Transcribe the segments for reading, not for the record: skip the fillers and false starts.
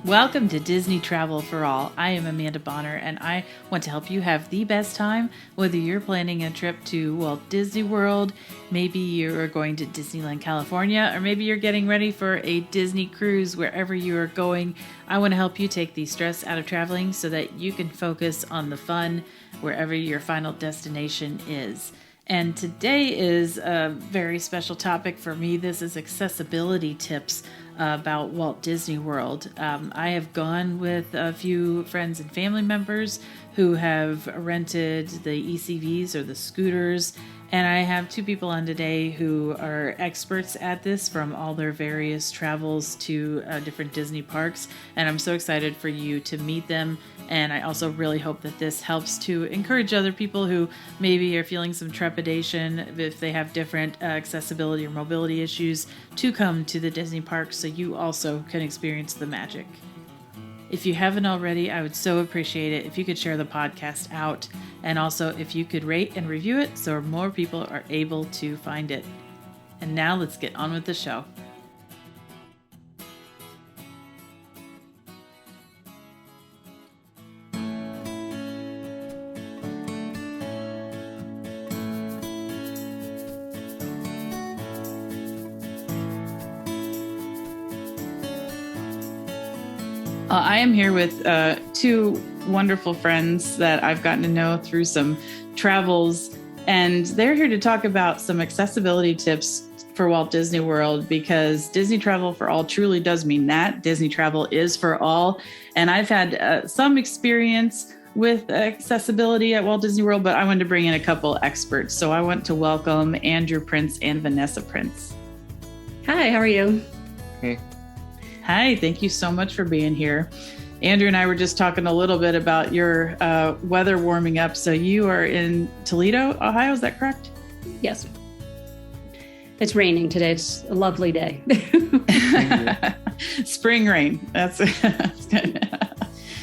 Welcome to Disney Travel for All. I am Amanda Bauner, and I want to help you have the best time, whether you're planning a trip to Walt Disney World, maybe you're going to Disneyland, California, or maybe you're getting ready for a Disney cruise wherever you are going. I want to help you take the stress out of traveling so that you can focus on the fun wherever your final destination is. And today is a very special topic for me. This is accessibility tips about Walt Disney World. I have gone with a few friends and family members who have rented the ECVs or the scooters. And I have two people on today who are experts at this from all their various travels to different Disney parks. And I'm so excited for you to meet them. And I also really hope that this helps to encourage other people who maybe are feeling some trepidation if they have different accessibility or mobility issues to come to the Disney parks so you also can experience the magic. If you haven't already, I would so appreciate it if you could share the podcast out, and also if you could rate and review it so more people are able to find it. And now let's get on with the show. I am here with two wonderful friends that I've gotten to know through some travels, and they're here to talk about some accessibility tips for Walt Disney World, because Disney Travel for All truly does mean that. Disney Travel is for all, and I've had some experience with accessibility at Walt Disney World, but I wanted to bring in a couple experts. So I want to welcome Andrew Prince and Vanessa Prince. Hi, how are you? Hey. Hi, thank you so much for being here. Andrew and I were just talking a little bit about your weather warming up. So you are in Toledo, Ohio, is that correct? Yes. It's raining today. It's a lovely day. Spring rain. That's good.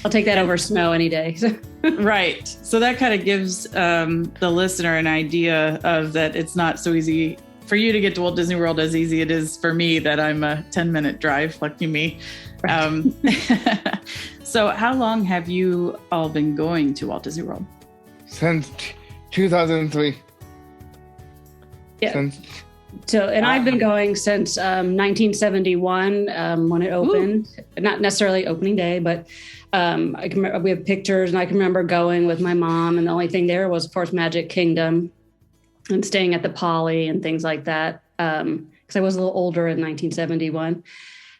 I'll take that over snow any day. Right. So that kind of gives the listener an idea of that it's not so easy for you to get to Walt Disney World as easy it is for me that I'm a 10-minute drive, lucky me. Right. So how long have you all been going to Walt Disney World? Since 2003. Yeah. I've been going since 1971 when it opened. Ooh. Not necessarily opening day, but I can remember, we have pictures, and I can remember going with my mom, and the only thing there was, of course, Magic Kingdom and staying at the Poly and things like that, because I was a little older in 1971.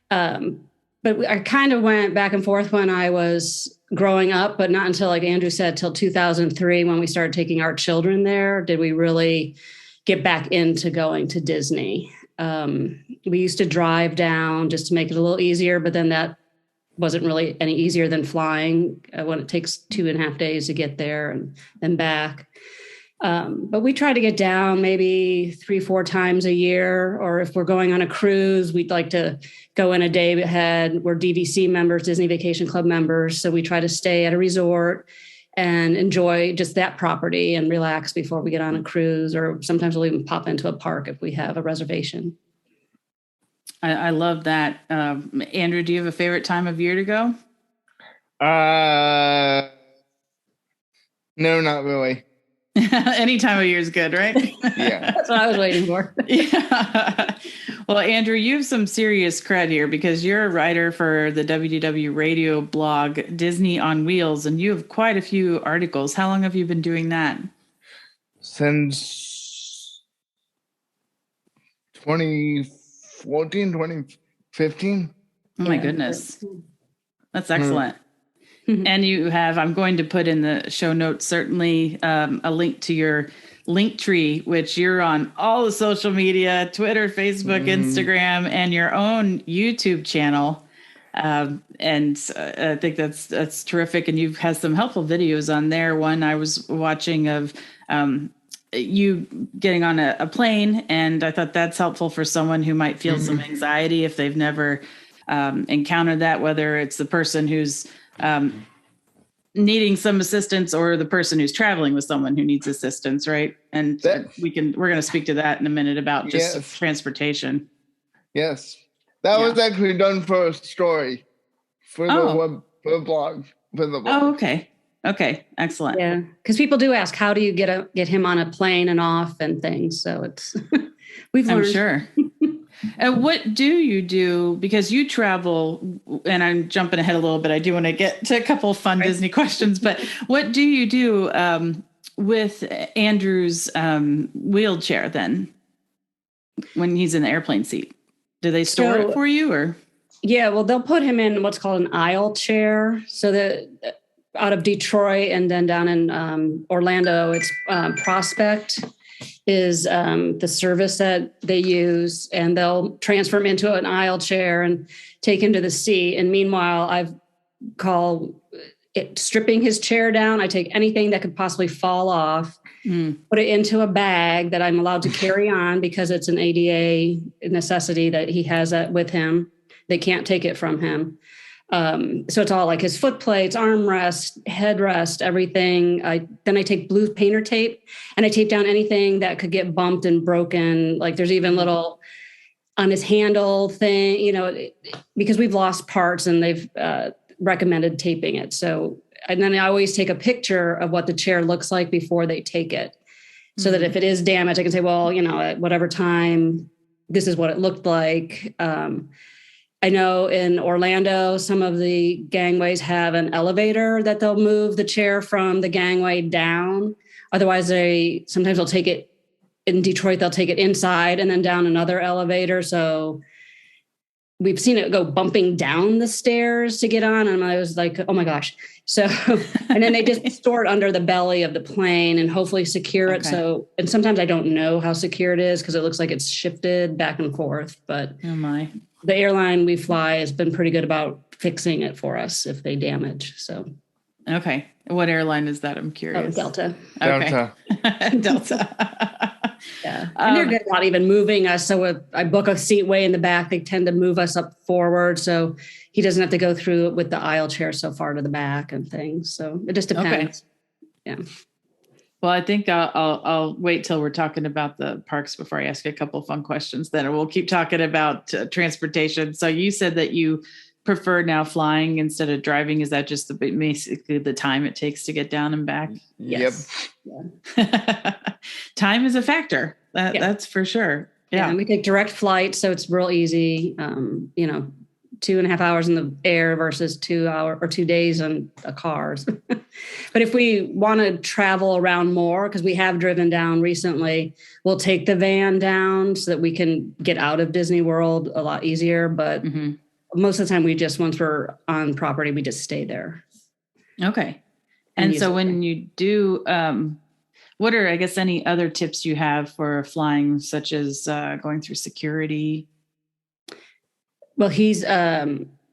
But I kind of went back and forth when I was growing up, but not until, like Andrew said, till 2003, when we started taking our children there, did we really get back into going to Disney. We used to drive down just to make it a little easier, but then that wasn't really any easier than flying when it takes 2.5 days to get there and then back. But we try to get down maybe 3-4 times a year, or if we're going on a cruise, we'd like to go in a day ahead. We're DVC members, Disney Vacation Club members, so we try to stay at a resort and enjoy just that property and relax before we get on a cruise, or sometimes we'll even pop into a park if we have a reservation. I love that. Andrew, do you have a favorite time of year to go? No, not really. Any time of year is good, right? Yeah. That's what I was waiting for. Yeah. Well, Andrew, you have some serious cred here because you're a writer for the WDW radio blog, Disney on Wheels, and you have quite a few articles. How long have you been doing that? Since 2014, 2015. Oh, my goodness. That's excellent. And you have, I'm going to put in the show notes, certainly a link to your Linktree, which you're on all the social media, Twitter, Facebook, Instagram, and your own YouTube channel. And I think that's terrific. And you've had some helpful videos on there. One I was watching of you getting on a plane, and I thought that's helpful for someone who might feel some anxiety if they've never encountered that, whether it's the person who's needing some assistance or the person who's traveling with someone who needs assistance, right? And we're going to speak to that in a minute about just transportation. Yes. That was actually done for a story for the web, for the blog. Oh, okay. Okay. Excellent. Yeah. Because people do ask, how do you get him on a plane and off and things? So it's, we've learned. I'm sure. And what do you do? Because you travel, and I'm jumping ahead a little bit. I do want to get to a couple of fun Disney questions, but what do you do with Andrew's wheelchair then when he's in the airplane seat? Do they store it for you or? Yeah, well, they'll put him in what's called an aisle chair. So that out of Detroit and then down in Orlando, it's Prospect is the service that they use, and they'll transfer him into an aisle chair and take him to the seat. And meanwhile, I've called it stripping his chair down. I take anything that could possibly fall off, put it into a bag that I'm allowed to carry on because it's an ADA necessity that he has that with him. They can't take it from him. So it's all like his foot plates, armrest, headrest, everything. Then I take blue painter tape and I tape down anything that could get bumped and broken. Like there's even little on his handle thing, because we've lost parts and they've recommended taping it. So, and then I always take a picture of what the chair looks like before they take it. So that if it is damaged, I can say, well, at whatever time, this is what it looked like. I know in Orlando, some of the gangways have an elevator that they'll move the chair from the gangway down. Otherwise, sometimes they'll take it in Detroit, they'll take it inside and then down another elevator. So we've seen it go bumping down the stairs to get on. And I was like, oh my gosh. So, and then they just store it under the belly of the plane and hopefully secure it. So, and sometimes I don't know how secure it is because it looks like it's shifted back and forth, but oh my. The airline we fly has been pretty good about fixing it for us if they damage. So, okay. What airline is that? I'm curious. Delta. Okay. Delta. Yeah. And they're good about even moving us. So if I book a seat way in the back, they tend to move us up forward. So he doesn't have to go through it with the aisle chair so far to the back and things. So it just depends. Okay. Yeah. Well, I think I'll wait till we're talking about the parks before I ask you a couple of fun questions. Then we'll keep talking about transportation. So you said that you prefer now flying instead of driving. Is that just basically the time it takes to get down and back? Yes. Yep. Time is a factor. That's for sure. Yeah. And we take direct flight, so it's real easy. 2.5 hours in the air versus 2 hours or 2 days on cars. But if we want to travel around more, because we have driven down recently, we'll take the van down so that we can get out of Disney World a lot easier. But most of the time once we're on property, we just stay there. Okay. And so when you do, what are, I guess, any other tips you have for flying, such as going through security? Well,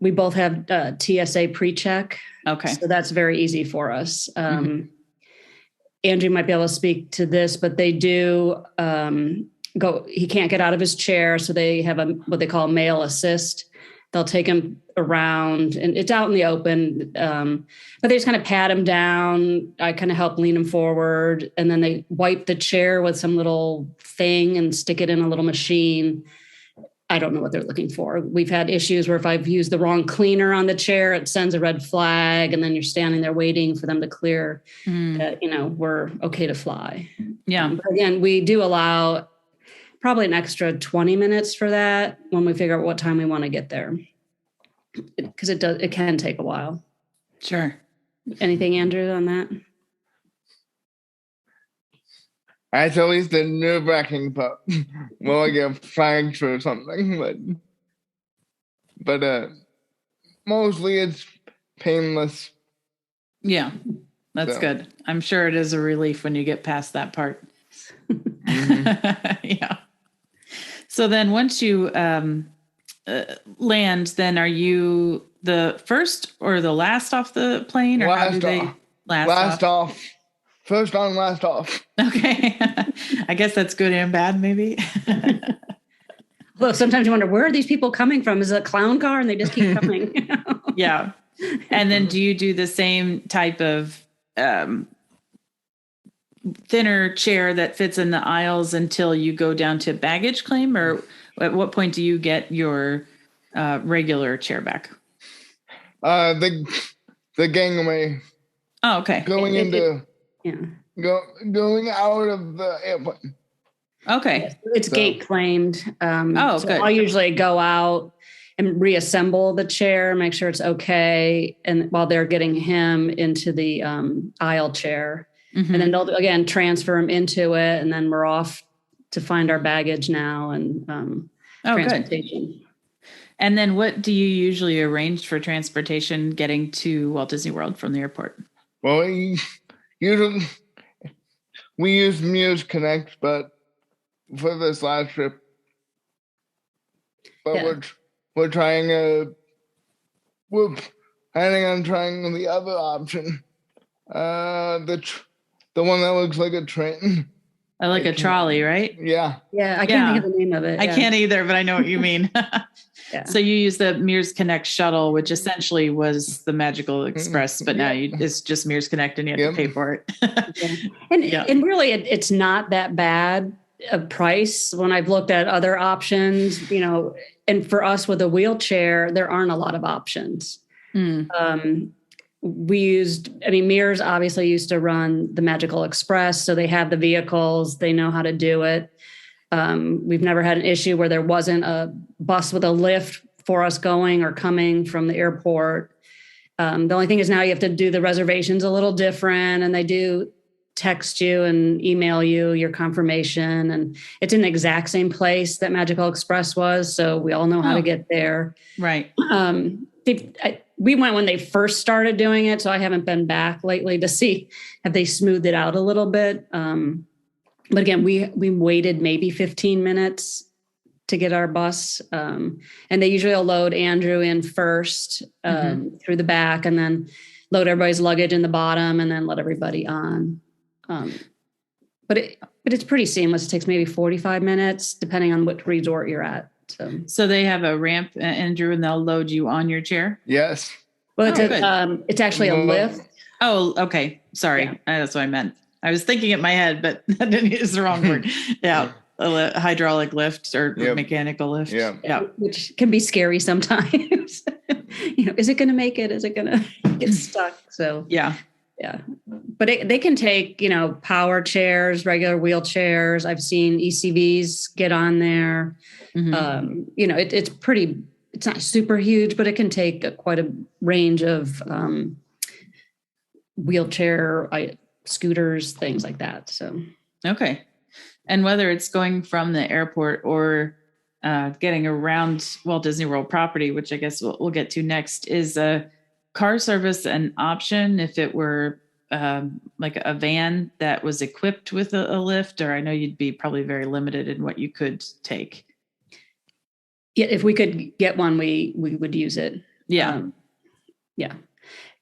we both have TSA pre-check. Okay. So that's very easy for us. Andrew might be able to speak to this, but they do he can't get out of his chair. So they have what they call male assist. They'll take him around and it's out in the open. But they just kind of pat him down. I kind of help lean him forward. And then they wipe the chair with some little thing and stick it in a little machine. I don't know what they're looking for. We've had issues where if I've used the wrong cleaner on the chair, it sends a red flag, and then you're standing there waiting for them to clear that, we're okay to fly. Yeah. But again, we do allow probably an extra 20 minutes for that when we figure out what time we want to get there. Because it can take a while. Sure. Anything, Andrew, on that? That's always the nerve-wracking part. Well, I get flagged for something, but mostly it's painless. Yeah, that's good. I'm sure it is a relief when you get past that part. Yeah. So then once you land, then are you the first or the last off the plane? Or last off. First on, last off. Okay. I guess that's good and bad, maybe. Well, sometimes you wonder, where are these people coming from? Is it a clown car? And they just keep coming. Yeah. And then do you do the same type of thinner chair that fits in the aisles until you go down to baggage claim? Or at what point do you get your regular chair back? The gangway. Oh, okay. Going out of the airport. Okay. Yes, it's gate claimed. So good. I'll usually go out and reassemble the chair, make sure it's okay, and while they're getting him into the aisle chair, and then they'll again transfer him into it, and then we're off to find our baggage now and transportation. Good. And then what do you usually arrange for transportation getting to Walt Disney World from the airport? Well, usually we use Muse Connect, but for this last trip, but we're trying we're planning on trying the other option, the one that looks like a train. Like a trolley, right? Yeah. I can't think of the name of it. I can't either, but I know what you mean. Yeah. So you use the Mears Connect shuttle, which essentially was the Magical Express, but now it's just Mears Connect and you have to pay for it. And really, it's not that bad a price when I've looked at other options, and for us with a wheelchair, there aren't a lot of options. Mears obviously used to run the Magical Express, so they have the vehicles, they know how to do it. We've never had an issue where there wasn't a bus with a lift for us going or coming from the airport. The only thing is now you have to do the reservations a little different, and they do text you and email you your confirmation, and it's in the exact same place that Magical Express was, so we all know how to get there. Right. We went when they first started doing it, so I haven't been back lately to see have they smoothed it out a little bit. But again, we waited maybe 15 minutes to get our bus. And they usually will load Andrew in first through the back, and then load everybody's luggage in the bottom, and then let everybody on. But it's pretty seamless. It takes maybe 45 minutes, depending on what resort you're at. So they have a ramp, Andrew, and they'll load you on your chair? Yes. Well, it's actually a lift. Oh, okay. Sorry. Yeah. That's what I meant. I was thinking in my head, but I didn't use the wrong word. Yeah. A hydraulic lift or mechanical lift. Yeah. Which can be scary sometimes. Is it going to make it? Is it going to get stuck? So, yeah. But they can take, power chairs, regular wheelchairs. I've seen ECVs get on there. It's not super huge, but it can take quite a range of wheelchair scooters, things like that. So, okay. And whether it's going from the airport or getting around Walt Disney World property, which I guess we'll get to next, is a car service an option if it were like a van that was equipped with a lift? Or I know you'd be probably very limited in what you could take. Yeah, if we could get one, we would use it. Yeah.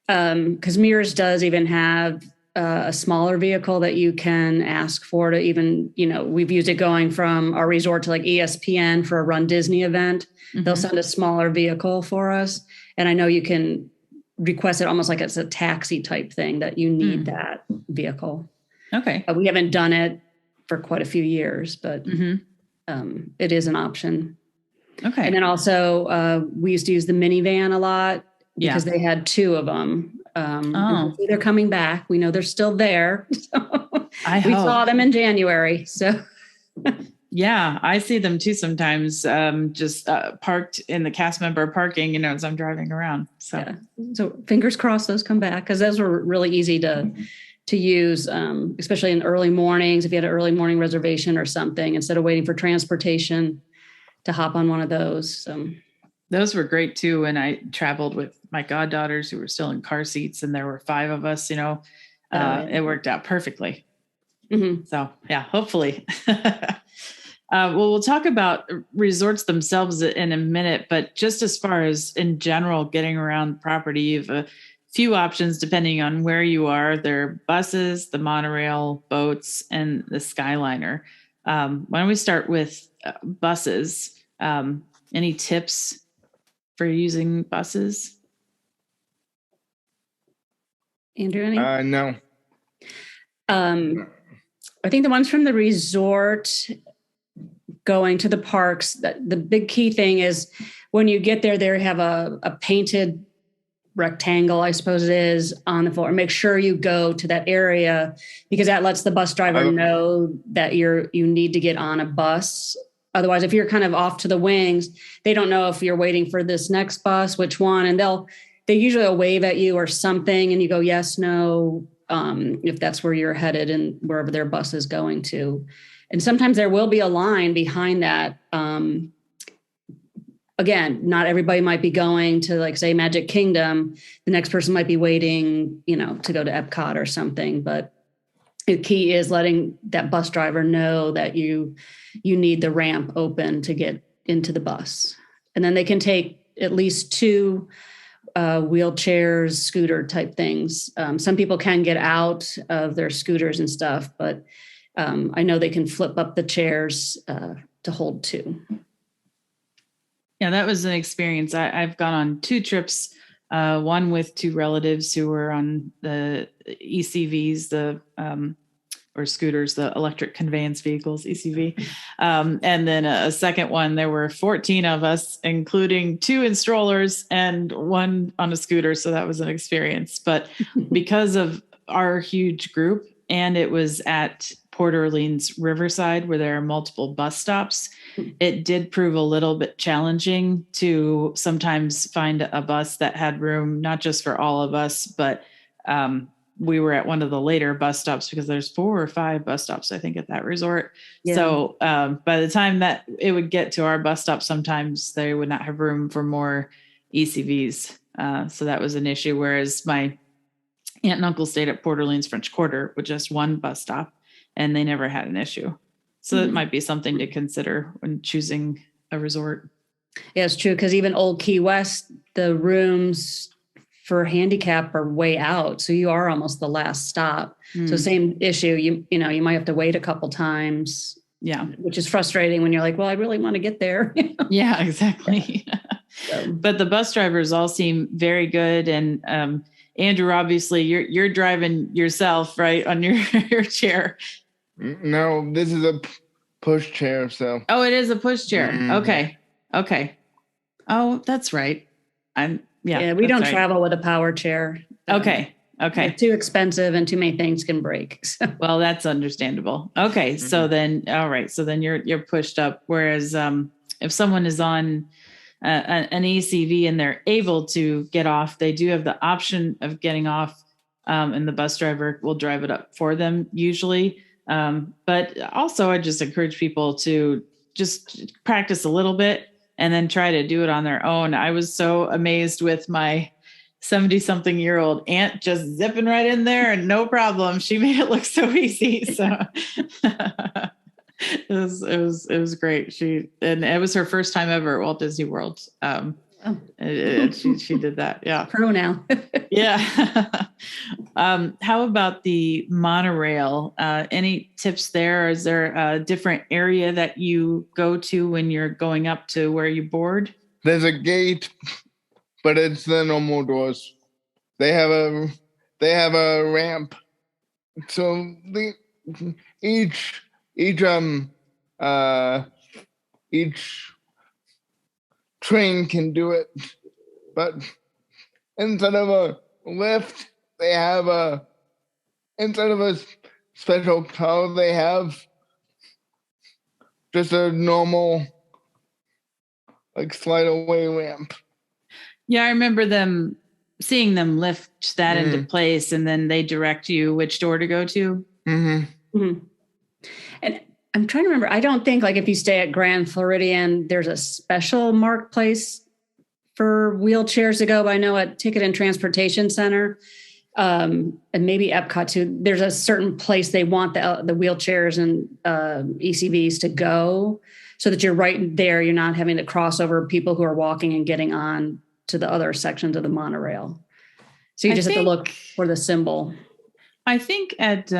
Because Mears does even have a smaller vehicle that you can ask for to even, we've used it going from our resort to like ESPN for a Run Disney event. They'll send a smaller vehicle for us. And I know you can request it almost like it's a taxi type thing that you need that vehicle. Okay. We haven't done it for quite a few years, but it is an option. Okay. And then also we used to use the minivan a lot because they had two of them. They're coming back. We know they're still there. So we saw them in January. So yeah, I see them too sometimes, just parked in the cast member parking, as I'm driving around. So fingers crossed those come back, because those were really easy to use, especially in early mornings. If you had an early morning reservation or something, instead of waiting for transportation, to hop on one of those. Those were great too. And I traveled with my goddaughters who were still in car seats, and there were 5 of us, it worked out perfectly. So yeah, hopefully. Well, we'll talk about resorts themselves in a minute, but just as far as in general, getting around property, you have a few options depending on where you are. There are buses, the monorail, boats, and the Skyliner. Why don't we start with buses? Any tips for using buses? Andrew, any? No. I think the ones from the resort going to the parks, the big key thing is when you get there, they have a painted rectangle, I suppose it is, on the floor. Make sure you go to that area, because that lets the bus driver know that you need to get on a bus. Otherwise, if you're kind of off to the wings, they don't know if you're waiting for this next bus, which one, and they usually will wave at you or something, and you go yes, no, if that's where you're headed and wherever their bus is going to. And sometimes there will be a line behind that. Again, not everybody might be going to, like, say, Magic Kingdom. The next person might be waiting, to go to Epcot or something. But the key is letting that bus driver know that you need the ramp open to get into the bus. And then they can take at least 2 wheelchairs, scooter type things. Some people can get out of their scooters and stuff, but I know they can flip up the chairs to hold 2. Yeah, that was an experience. I've gone on 2 trips, one with 2 relatives who were on the ECVs, or scooters, the electric conveyance vehicles, ECV. And then a second one, there were 14 of us, including 2 in strollers and 1 on a scooter. So that was an experience. But because of our huge group, and it was at Port Orleans Riverside, where there are multiple bus stops, it did prove a little bit challenging to sometimes find a bus that had room, not just for all of us, but we were at one of the later bus stops because there's 4 or 5 bus stops, I think, at that resort. Yeah. So by the time that it would get to our bus stop, sometimes they would not have room for more ECVs. So that was an issue. Whereas my aunt and uncle stayed at Port Orleans French Quarter with just 1 bus stop, and they never had an issue. So it might be something to consider when choosing a resort. Yeah, it's true. Because even Old Key West, the rooms for handicap are way out. So you are almost the last stop. So same issue. You might have to wait a couple times. Yeah. Which is frustrating when you're like, well, I really want to get there. Yeah, exactly. So. But the bus drivers all seem very good. And Andrew, obviously you're driving yourself, right, on your chair. No, this is a push chair. So. Oh, it is a push chair. Mm-hmm. Okay. Oh, that's right. Yeah, we don't travel with a power chair. Okay. They're too expensive and too many things can break. So. Well, that's understandable. Okay. Mm-hmm. So then, all right. So then you're pushed up. Whereas if someone is on an ECV and they're able to get off, they do have the option of getting off, and the bus driver will drive it up for them usually. But also I just encourage people to just practice a little bit and then try to do it on their own. I was so amazed with my 70-something-year-old aunt just zipping right in there and no problem. She made it look so easy. So it was great. And it was her first time ever at Walt Disney World. She did that. Yeah. Pro now. Yeah. How about the monorail? Any tips there? Is there a different area that you go to when you're going up to where you board? There's a gate, but it's the normal doors. They have a ramp. So each train can do it, but instead of a lift, instead of a special car, they have just a normal, like, slide away ramp. Yeah, I remember seeing them lift that into place, and then they direct you which door to go to. Mm-hmm. Mm-hmm. And I'm trying to remember. I don't think, like, if you stay at Grand Floridian, there's a special marked place for wheelchairs to go. But I know at Ticket and Transportation Center, and maybe Epcot too, there's a certain place they want the wheelchairs and ECVs to go, so that you're right there. You're not having to cross over people who are walking and getting on to the other sections of the monorail. So you just have to look for the symbol. I think at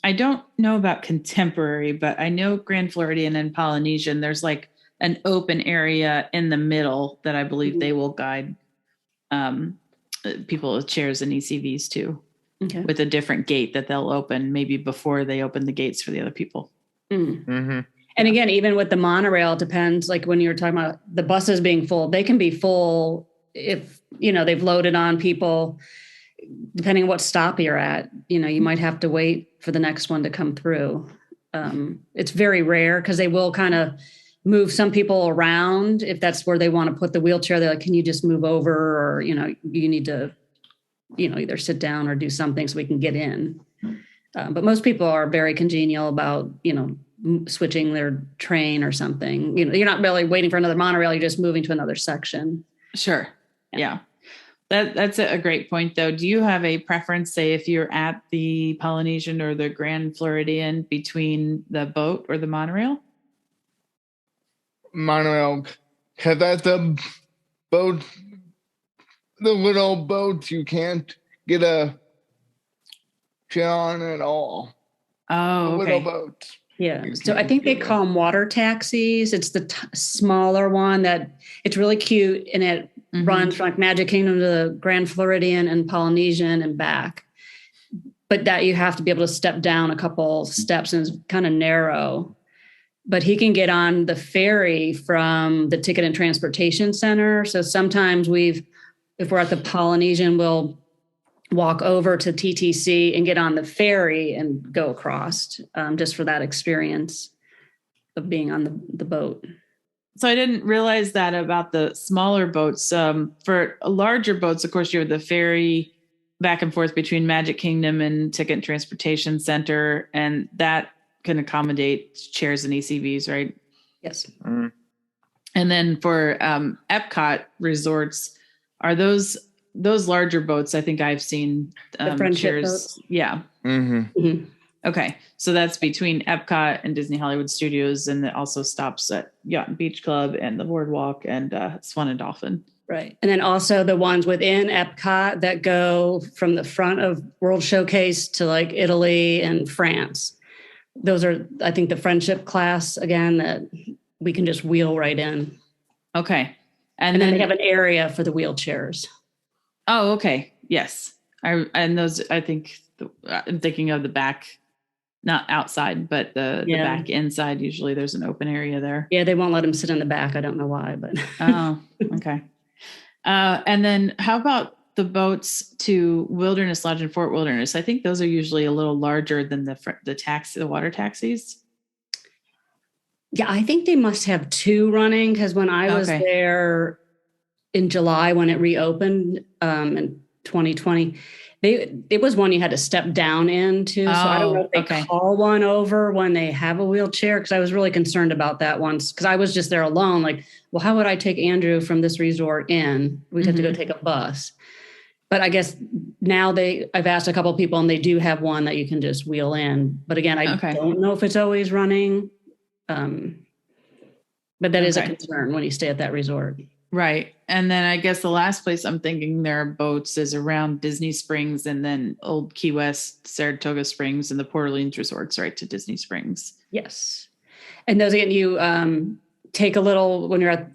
I don't know about Contemporary, but I know Grand Floridian and Polynesian, there's like an open area in the middle that I believe they will guide people with chairs and ECVs to, with a different gate that they'll open maybe before they open the gates for the other people. Mm-hmm. And again, even with the monorail, it depends. Like when you were talking about the buses being full, they can be full if, they've loaded on people, depending on what stop you're at, you might have to wait for the next one to come through. It's very rare because they will kind of move some people around. If that's where they want to put the wheelchair, they're like, can you just move over? Or, you need to, either sit down or do something so we can get in. But most people are very congenial about, switching their train or something. You're not really waiting for another monorail. You're just moving to another section. Sure. Yeah. That's a great point, though. Do you have a preference, say, if you're at the Polynesian or the Grand Floridian, between the boat or the monorail? Monorail, because that's a boat, the little boats you can't get a chair on at all. Oh, the okay. little boats. Yeah. So I think they call them water taxis. It's the smaller one that it's really cute, and it runs from like Magic Kingdom to the Grand Floridian and Polynesian and back. But that you have to be able to step down a couple steps, and it's kind of narrow. But he can get on the ferry from the Ticket and Transportation Center. So sometimes if we're at the Polynesian, we'll walk over to TTC and get on the ferry and go across, just for that experience of being on the boat. So I didn't realize that about the smaller boats. For larger boats, of course, you have the ferry back and forth between Magic Kingdom and Ticket and Transportation Center, and that can accommodate chairs and ECVs, right? Yes. Mm. And then for Epcot resorts, are those larger boats? I think I've seen The friendship chairs. boats? Yeah. Mm-hmm. Mm-hmm. Okay. So that's between Epcot and Disney Hollywood Studios, and it also stops at Yacht and Beach Club and the Boardwalk and Swan and Dolphin. Right. And then also the ones within Epcot that go from the front of World Showcase to like Italy and France. Those are, I think, the friendship class, again, that we can just wheel right in. Okay. And then they have an area for the wheelchairs. Oh, okay. Yes. I'm thinking of the back, not outside, but the back inside. Usually there's an open area there. Yeah, they won't let them sit in the back. I don't know why, but. Oh, okay. And then how about the boats to Wilderness Lodge and Fort Wilderness? I think those are usually a little larger than the water taxis. Yeah, I think they must have two running, because when I was there in July when it reopened in 2020, it was one you had to step down into. So I don't know if they call one over when they have a wheelchair, because I was really concerned about that once, because I was just there alone. Like, well, how would I take Andrew from this resort in? We'd have to go take a bus. But I guess now I've asked a couple of people, and they do have one that you can just wheel in. But again, I don't know if it's always running. But that is a concern when you stay at that resort. Right. And then I guess the last place I'm thinking there are boats is around Disney Springs, and then Old Key West, Saratoga Springs, and the Port Orleans resorts, right to Disney Springs. Yes. And those, again, you take a little, when you're at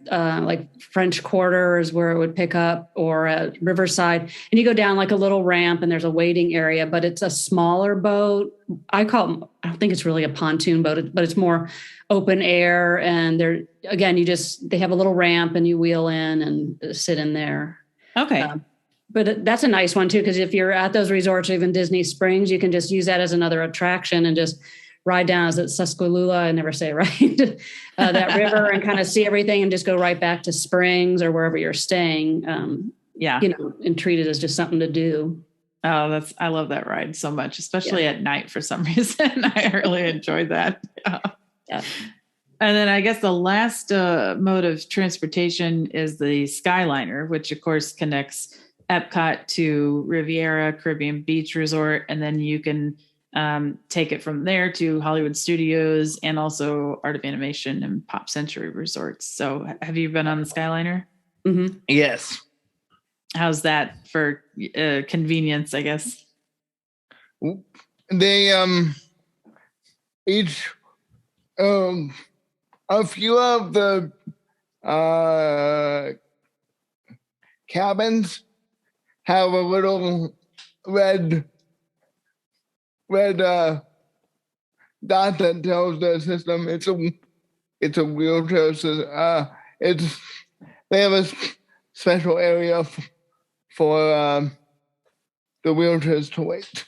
like French Quarter is where it would pick up, or at Riverside, and you go down like a little ramp, and there's a waiting area, but it's a smaller boat. I don't think it's really a pontoon boat, but it's more open air. And they have a little ramp, and you wheel in and sit in there. Okay. But that's a nice one too, because if you're at those resorts, or even Disney Springs, you can just use that as another attraction and just ride down, is it Susquehanna? I never say it right. That river, and kind of see everything, and just go right back to Springs or wherever you're staying. And treat it as just something to do. Oh, I love that ride so much, especially at night for some reason. I really enjoyed that. Yeah. And then I guess the last mode of transportation is the Skyliner, which of course connects Epcot to Riviera Caribbean Beach Resort. And then you can take it from there to Hollywood Studios, and also Art of Animation and Pop Century resorts. So have you been on the Skyliner? Mm-hmm. Yes. How's that for convenience, I guess? They each a few of the cabins have a little red dot that tells the system it's a wheelchair system. They have a special area for the wheelchairs to wait.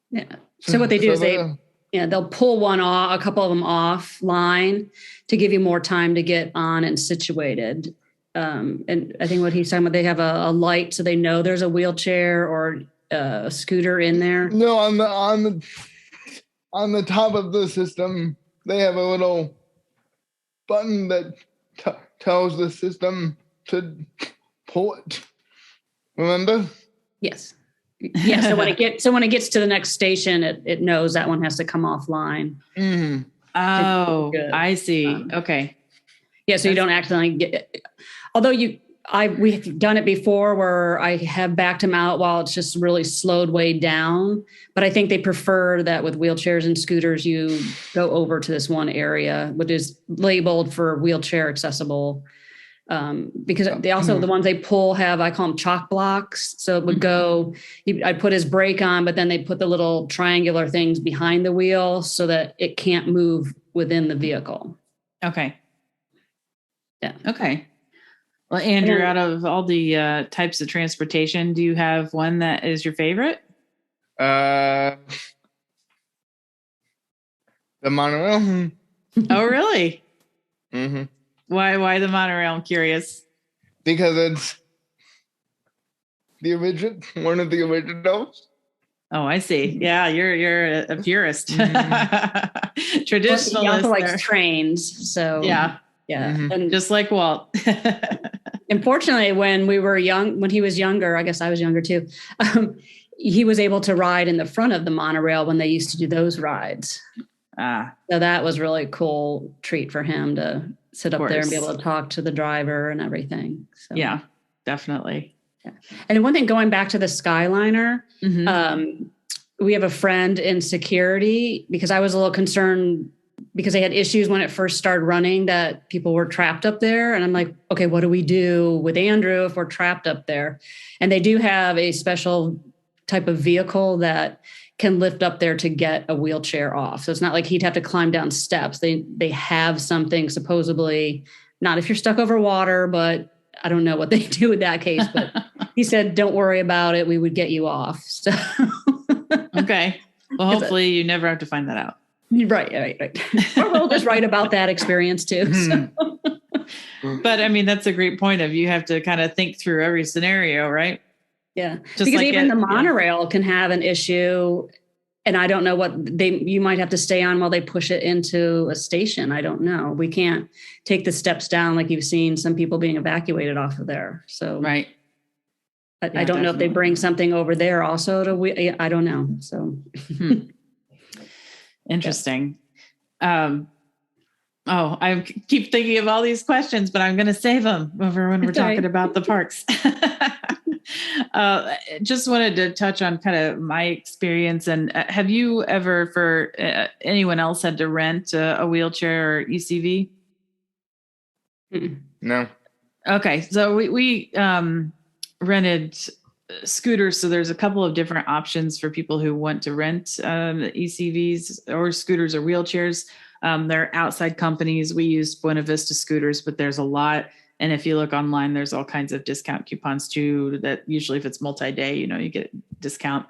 Yeah. So what they do is they'll pull one off, a couple of them offline to give you more time to get on and situated. And I think what he's talking about, they have a light so they know there's a wheelchair or a scooter in there. No, on the top of the system, they have a little button that tells the system to pull it. Remember? Yes. Yeah. So when it gets to the next station, it knows that one has to come offline. Mm-hmm. Oh, I see. Okay. Yeah. So you don't accidentally get. Although we've done it before where I have backed them out while it's just really slowed way down. But I think they prefer that with wheelchairs and scooters, you go over to this one area, which is labeled for wheelchair accessible. Because they also, the ones they pull have, I call them chalk blocks. So it would go, I'd put his brake on, but then they put the little triangular things behind the wheel so that it can't move within the vehicle. Okay. Yeah. Okay. Well, Andrew, out of all the types of transportation, do you have one that is your favorite? The monorail. Oh, really? Mm-hmm. Why the monorail? I'm curious. Because it's one of the originals. Oh, I see. Yeah, you're a purist. Traditionalist. He also likes trains, so yeah. Mm-hmm. And just like Walt. Unfortunately, when he was younger, I guess I was younger too. He was able to ride in the front of the monorail when they used to do those rides. So that was really a cool treat for him to sit up there and be able to talk to the driver and everything. So. Yeah, definitely. Yeah. And one thing, going back to the Skyliner, we have a friend in security because I was a little concerned because they had issues when it first started running that people were trapped up there. And I'm like, okay, what do we do with Andrew if we're trapped up there? And they do have a special type of vehicle that can lift up there to get a wheelchair off. So it's not like he'd have to climb down steps. They have something supposedly, not if you're stuck over water, but I don't know what they do in that case. But he said, don't worry about it. We would get you off. So okay. Well, hopefully you never have to find that out. Right. Or we'll just write about that experience too. So. But I mean, that's a great point of you have to kind of think through every scenario, right? Yeah. Just because like even the monorail can have an issue and I don't know what you might have to stay on while they push it into a station. I don't know. We can't take the steps down like you've seen some people being evacuated off of there. So right. I don't know if they bring something over there also I don't know. So interesting. I keep thinking of all these questions, but I'm going to save them over when we're talking about the parks. Just wanted to touch on kind of my experience. And have you ever, for anyone else, had to rent a wheelchair or ECV? No. Okay. So we rented scooters. So there's a couple of different options for people who want to rent ECVs or scooters or wheelchairs. They're outside companies. We use Buena Vista Scooters, but there's a lot. And if you look online, there's all kinds of discount coupons too, that usually if it's multi-day, you get a discount.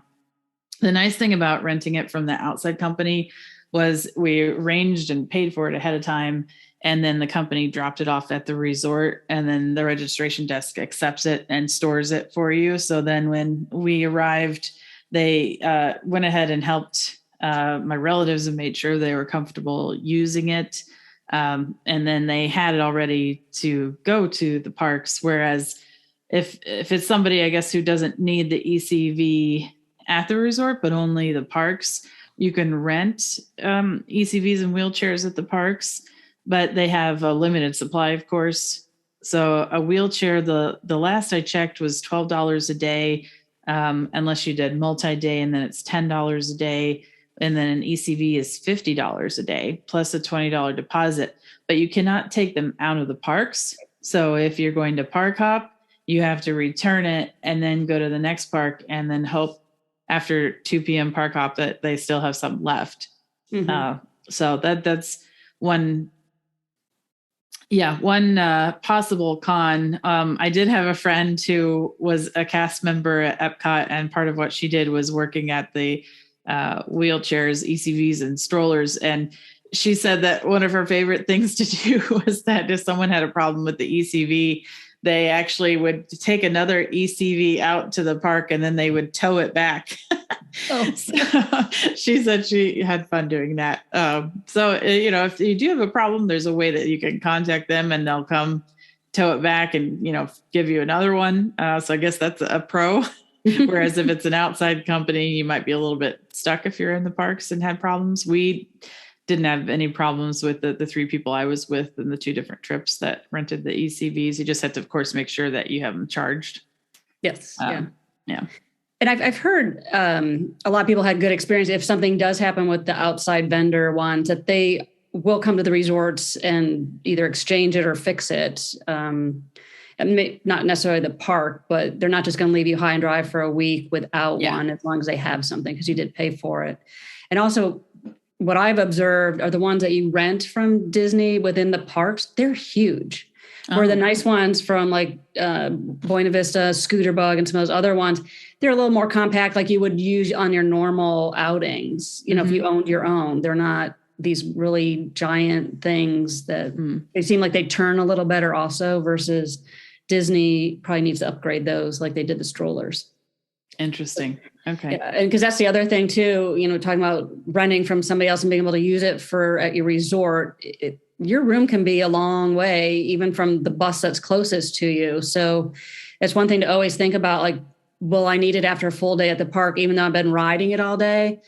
The nice thing about renting it from the outside company was we arranged and paid for it ahead of time. And then the company dropped it off at the resort, and then the registration desk accepts it and stores it for you. So then when we arrived, they went ahead and helped my relatives and made sure they were comfortable using it. And then they had it all ready to go to the parks. Whereas if it's somebody, I guess, who doesn't need the ECV at the resort, but only the parks, you can rent ECVs and wheelchairs at the parks, but they have a limited supply, of course. So a wheelchair, the last I checked was $12 a day, unless you did multi-day, and then it's $10 a day. And then an ECV is $50 a day plus a $20 deposit, but you cannot take them out of the parks. So if you're going to park hop, you have to return it and then go to the next park and then hope after 2 p.m. park hop that they still have some left. So that's one Yeah, one possible con. I did have a friend who was a cast member at Epcot, and part of what she did was working at the wheelchairs, ECVs, and strollers. And she said that one of her favorite things to do was that if someone had a problem with the ECV, they actually would take another ECV out to the park and then they would tow it back. Oh. So she said she had fun doing that. If you do have a problem, there's a way that you can contact them and they'll come tow it back and, give you another one. So I guess that's a pro. Whereas if it's an outside company, you might be a little bit stuck if you're in the parks and had problems. We didn't have any problems with the three people I was with in the two different trips that rented the ECVs. You just have to, of course, make sure that you have them charged. Yes. Yeah. And I've heard a lot of people had good experience. If something does happen with the outside vendor ones, that they will come to the resorts and either exchange it or fix it. Not necessarily the park, but they're not just going to leave you high and dry for a week without one, as long as they have something, because you did pay for it. And also, what I've observed are the ones that you rent from Disney within the parks. They're huge. Where the nice ones from like Buena Vista, Scooter Bug, and some of those other ones, they're a little more compact, like you would use on your normal outings. If you owned your own, they're not these really giant things that they seem like they turn a little better also, versus Disney probably needs to upgrade those like they did the strollers. Interesting. Okay. Yeah, and because that's the other thing too, talking about renting from somebody else and being able to use it at your resort, your room can be a long way, even from the bus that's closest to you. So it's one thing to always think about, like, will I need it after a full day at the park, even though I've been riding it all day?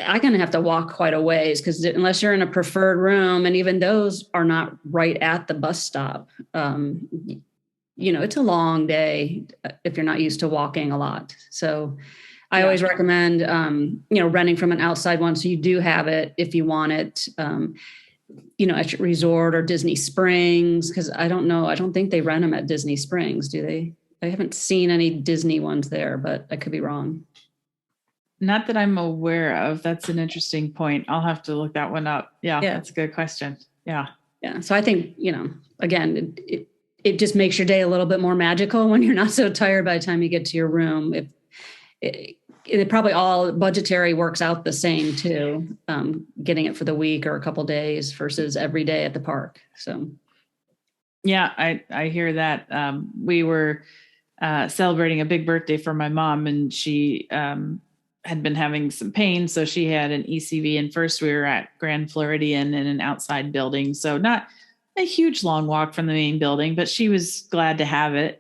I'm going to have to walk quite a ways, because unless you're in a preferred room, and even those are not right at the bus stop, it's a long day if you're not used to walking a lot. So I always recommend, renting from an outside one, so you do have it if you want it, at your resort or Disney Springs. Because I don't think they rent them at Disney Springs, do they? I haven't seen any Disney ones there, but I could be wrong. Not that I'm aware of. That's an interesting point. I'll have to look that one up. Yeah. That's a good question. Yeah. Yeah. So I think, again, it just makes your day a little bit more magical when you're not so tired by the time you get to your room. It probably all budgetary works out the same too, getting it for the week or a couple days versus every day at the park. So, yeah, I hear that. We were celebrating a big birthday for my mom, and she had been having some pain, so she had an ECV. And first, we were at Grand Floridian in an outside building, so not a huge long walk from the main building, but she was glad to have it,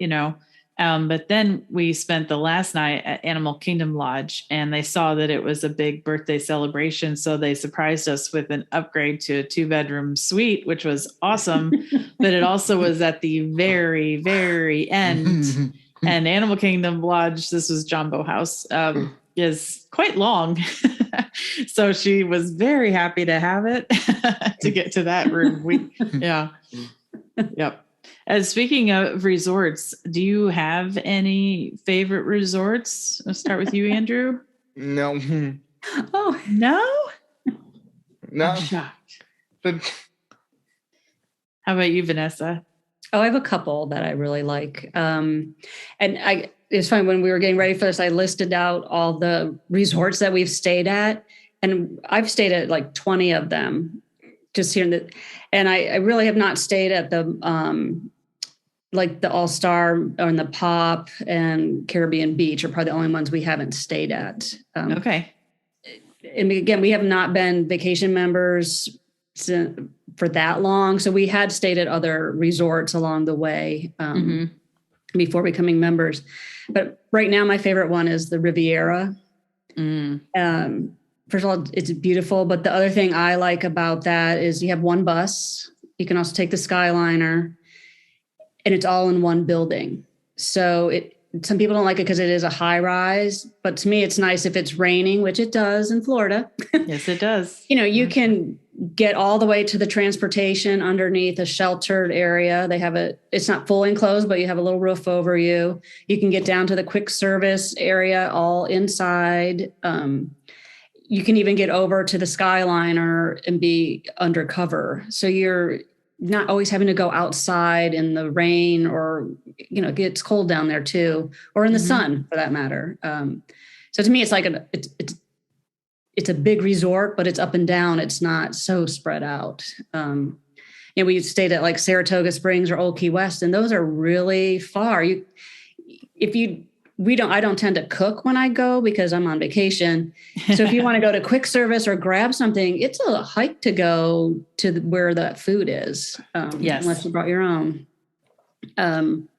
But then we spent the last night at Animal Kingdom Lodge, and they saw that it was a big birthday celebration. So they surprised us with an upgrade to a 2-bedroom suite, which was awesome. But it also was at the very, very end. And Animal Kingdom Lodge, this was Jumbo House, is quite long. So she was very happy to have it to get to that room. Yep. Speaking of resorts, do you have any favorite resorts? Let's start with you, Andrew. No. Oh, no? No. I'm shocked. How about you, Vanessa? Oh, I have a couple that I really like. It's funny, when we were getting ready for this, I listed out all the resorts that we've stayed at, and I've stayed at like 20 of them just here. And I really have not stayed at the, like the All-Star or the Pop and Caribbean Beach are probably the only ones we haven't stayed at. Okay. And again, we have not been vacation members for that long. So we had stayed at other resorts along the way before becoming members. But right now, my favorite one is the Riviera. First of all, it's beautiful. But the other thing I like about that is you have one bus. You can also take the Skyliner, and it's all in one building. So some people don't like it because it is a high rise. But to me, it's nice if it's raining, which it does in Florida. Yes, it does. You can get all the way to the transportation underneath a sheltered area. It's not fully enclosed, but you have a little roof over you. You can get down to the quick service area all inside. You can even get over to the Skyliner and be undercover. So you're not always having to go outside in the rain, or, it gets cold down there too, or in the sun for that matter. So to me, it's like it's a big resort, but it's up and down. It's not so spread out. We stayed at like Saratoga Springs or Old Key West, and those are really far. I don't tend to cook when I go because I'm on vacation. So if you want to go to quick service or grab something, it's a hike to go to where that food is. Yes. Unless you brought your own. And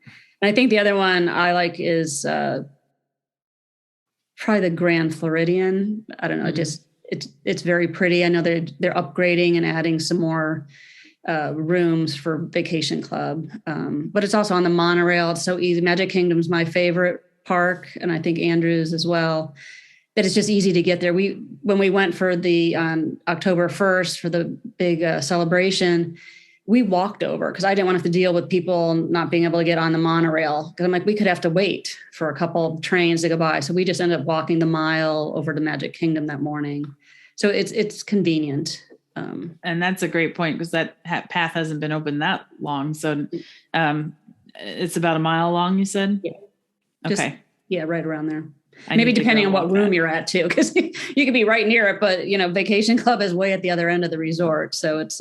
I think the other one I like is probably the Grand Floridian. I don't know, just it's very pretty. I know they're upgrading and adding some more rooms for Vacation Club. But it's also on the monorail. It's so easy. Magic Kingdom's my favorite park, and I think Andrews as well, that it's just easy to get there. When we went for the October 1st for the big celebration, we walked over because I didn't want to have to deal with people not being able to get on the monorail, because I'm like, we could have to wait for a couple of trains to go by. So we just ended up walking the mile over to Magic Kingdom that morning. So it's convenient. And that's a great point, because that path hasn't been open that long. So it's about a mile long, you said? Yeah. Okay. Right around there. Maybe depending on what room you're at too, because you could be right near it, but Vacation Club is way at the other end of the resort. So it's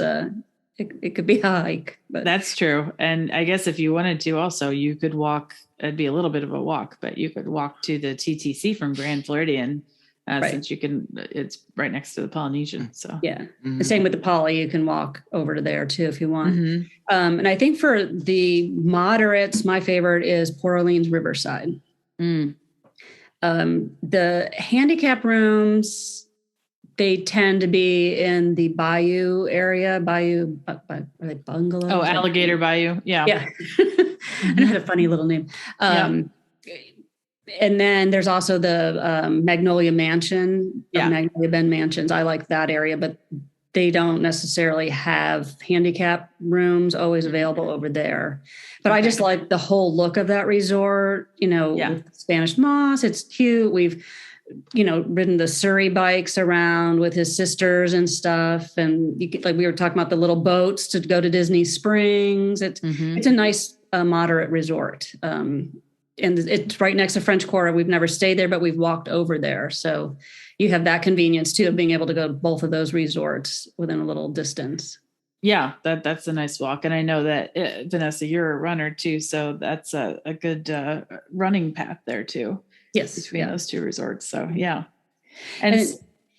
it could be a hike. But that's true. And I guess if you wanted to also, you could walk, it'd be a little bit of a walk, but you could walk to the TTC from Grand Floridian. Right. Since it's right next to the Polynesian. So yeah. The same with the Poly, you can walk over to there too if you want. And I think for the moderates, my favorite is Port Orleans Riverside. The handicap rooms, they tend to be in the Bayou area. Are they bungalows? Oh, Alligator Bayou. Yeah. Yeah. It had a funny little name. And then there's also the Magnolia Mansion, Magnolia Bend Mansions. I like that area, but they don't necessarily have handicap rooms always available over there. But I just like the whole look of that resort, with Spanish moss. It's cute. We've, ridden the Surrey bikes around with his sisters and stuff. And we were talking about the little boats to go to Disney Springs. It's a nice moderate resort. And it's right next to French Quarter. We've never stayed there, but we've walked over there. So you have that convenience too of being able to go to both of those resorts within a little distance. Yeah, that's a nice walk. And I know that Vanessa, you're a runner too. So that's a good running path there too. Yes. Between those two resorts. So yeah. And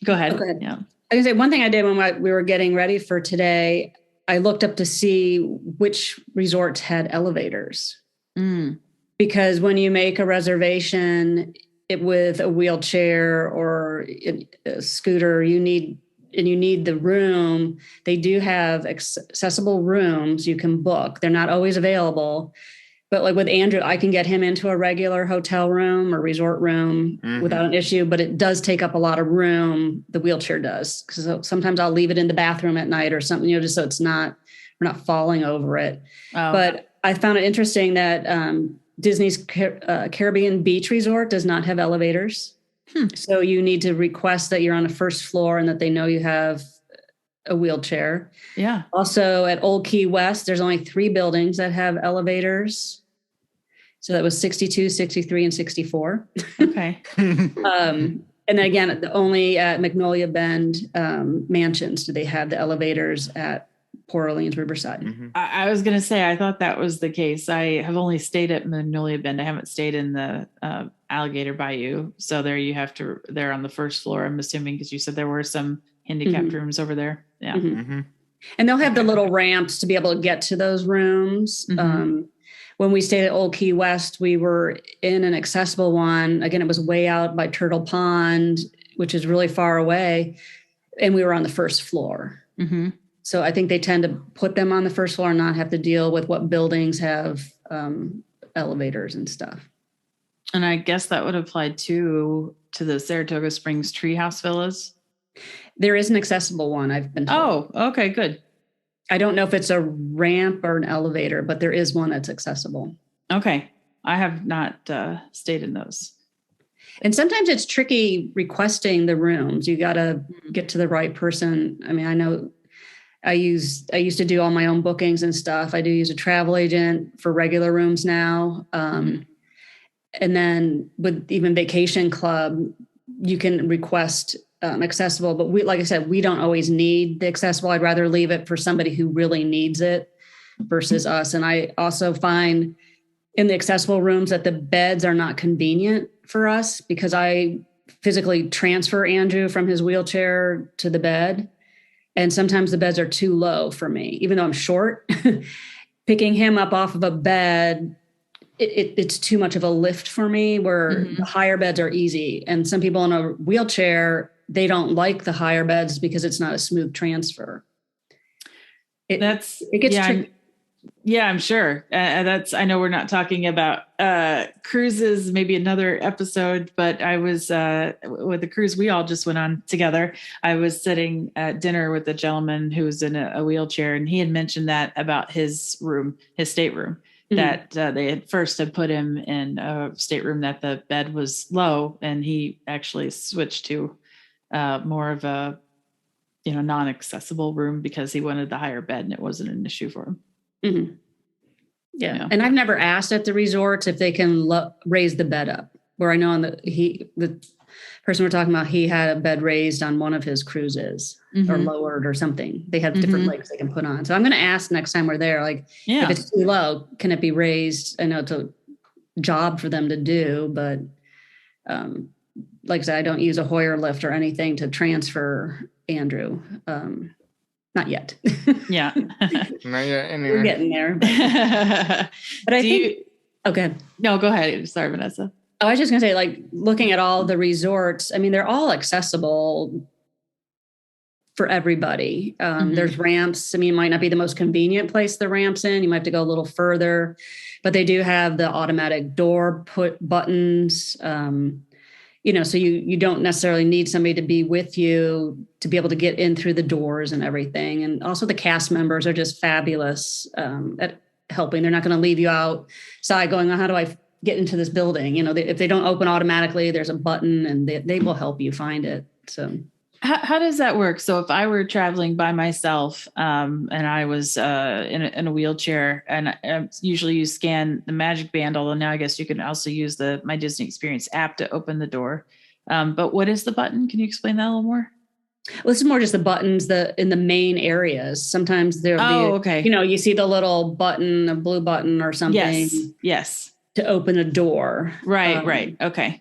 go ahead. Yeah. I can say one thing I did when we were getting ready for today, I looked up to see which resorts had elevators. Because when you make a reservation with a wheelchair or a scooter, you need the room. They do have accessible rooms you can book. They're not always available. But like with Andrew, I can get him into a regular hotel room or resort room without an issue, but it does take up a lot of room. The wheelchair does. Because sometimes I'll leave it in the bathroom at night or something, just so we're not falling over it. Oh. But I found it interesting that Disney's Caribbean Beach Resort does not have elevators. So you need to request that you're on the first floor and that they know you have a wheelchair. Yeah. Also at Old Key West, there's only 3 buildings that have elevators. So that was 62, 63, and 64. Okay. And then again, only at Magnolia Bend Mansions do they have the elevators at Port Orleans Riverside. I was going to say, I thought that was the case. I have only stayed at Magnolia Bend. I haven't stayed in the Alligator Bayou. So there they're on the first floor, I'm assuming, because you said there were some handicapped rooms over there. Yeah. And they'll have the little ramps to be able to get to those rooms. When we stayed at Old Key West, we were in an accessible one. Again, it was way out by Turtle Pond, which is really far away. And we were on the first floor. So I think they tend to put them on the first floor and not have to deal with what buildings have elevators and stuff. And I guess that would apply to the Saratoga Springs Treehouse Villas. There is an accessible one, I've been told. Oh, okay, good. I don't know if it's a ramp or an elevator, but there is one that's accessible. Okay. I have not stayed in those. And sometimes it's tricky requesting the rooms. You got to get to the right person. I mean, I know I used to do all my own bookings and stuff. I do use a travel agent for regular rooms now. And then with even Vacation Club, you can request accessible, but like I said, we don't always need the accessible. I'd rather leave it for somebody who really needs it versus us. And I also find in the accessible rooms that the beds are not convenient for us because I physically transfer Andrew from his wheelchair to the bed. And sometimes the beds are too low for me, even though I'm short. Picking him up off of a bed, it's too much of a lift for me, where the higher beds are easy. And some people in a wheelchair, they don't like the higher beds because it's not a smooth transfer. It gets tricky. Yeah, I'm sure. I know we're not talking about cruises, maybe another episode, but I was with the cruise we all just went on together. I was sitting at dinner with a gentleman who was in a wheelchair, and he had mentioned that about his room, his stateroom, that they had first had put him in a stateroom that the bed was low, and he actually switched to more of a non-accessible room because he wanted the higher bed, and it wasn't an issue for him. Mm-hmm. Yeah. And I've never asked at the resorts if they can raise the bed up, where I know the person we're talking about, he had a bed raised on one of his cruises or lowered or something. They have different legs they can put on. So I'm going to ask next time we're there, like if it's too low, can it be raised? I know it's a job for them to do, but like I said, I don't use a Hoyer lift or anything to transfer Andrew. Not yet. Yeah. Not yet, anyway. We're getting there. But I think... Okay. No, go ahead. Sorry, Vanessa. I was just going to say, like, looking at all the resorts, I mean, they're all accessible for everybody. There's ramps. I mean, it might not be the most convenient place the ramps in. You might have to go a little further. But they do have the automatic door buttons. So you don't necessarily need somebody to be with you to be able to get in through the doors and everything. And also the cast members are just fabulous at helping. They're not going to leave you outside going, how do I get into this building? If they don't open automatically, there's a button and they will help you find it. So how does that work? So if I were traveling by myself and I was in a wheelchair, and usually you scan the Magic Band, although now I guess you can also use the My Disney Experience app to open the door. But what is the button? Can you explain that a little more? Well, this is more just the buttons in the main areas. Sometimes there'll be, okay. You see the little button, a blue button or something. Yes. To open a door. Right. Okay.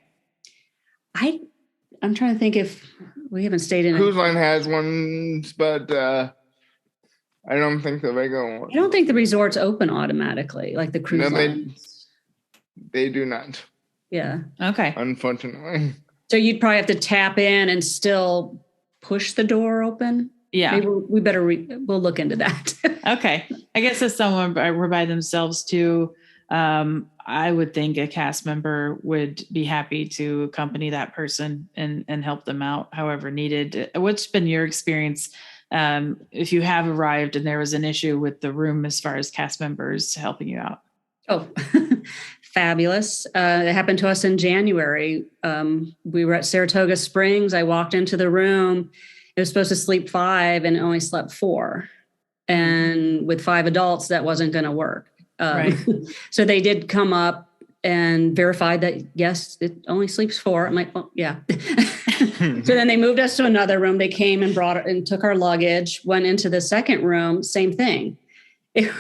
I'm trying to think if we haven't stayed in Cruise line has ones, but I don't think the regular one. I don't think the resorts open automatically like the cruise lines. They do not. Yeah. Okay. Unfortunately. So you'd probably have to tap in and still push the door open. Yeah. Maybe we better we'll look into that. Okay. I guess if someone were by themselves too, I would think a cast member would be happy to accompany that person and help them out however needed. What's been your experience if you have arrived and there was an issue with the room as far as cast members helping you out? Oh, fabulous. It happened to us in January. We were at Saratoga Springs. I walked into the room. It was supposed to sleep 5 and it only slept 4. And with 5 adults, that wasn't going to work. Right. So they did come up and verified that, yes, it only sleeps 4. I'm like, well, yeah. So then they moved us to another room. They came and took our luggage, went into the second room, same thing. It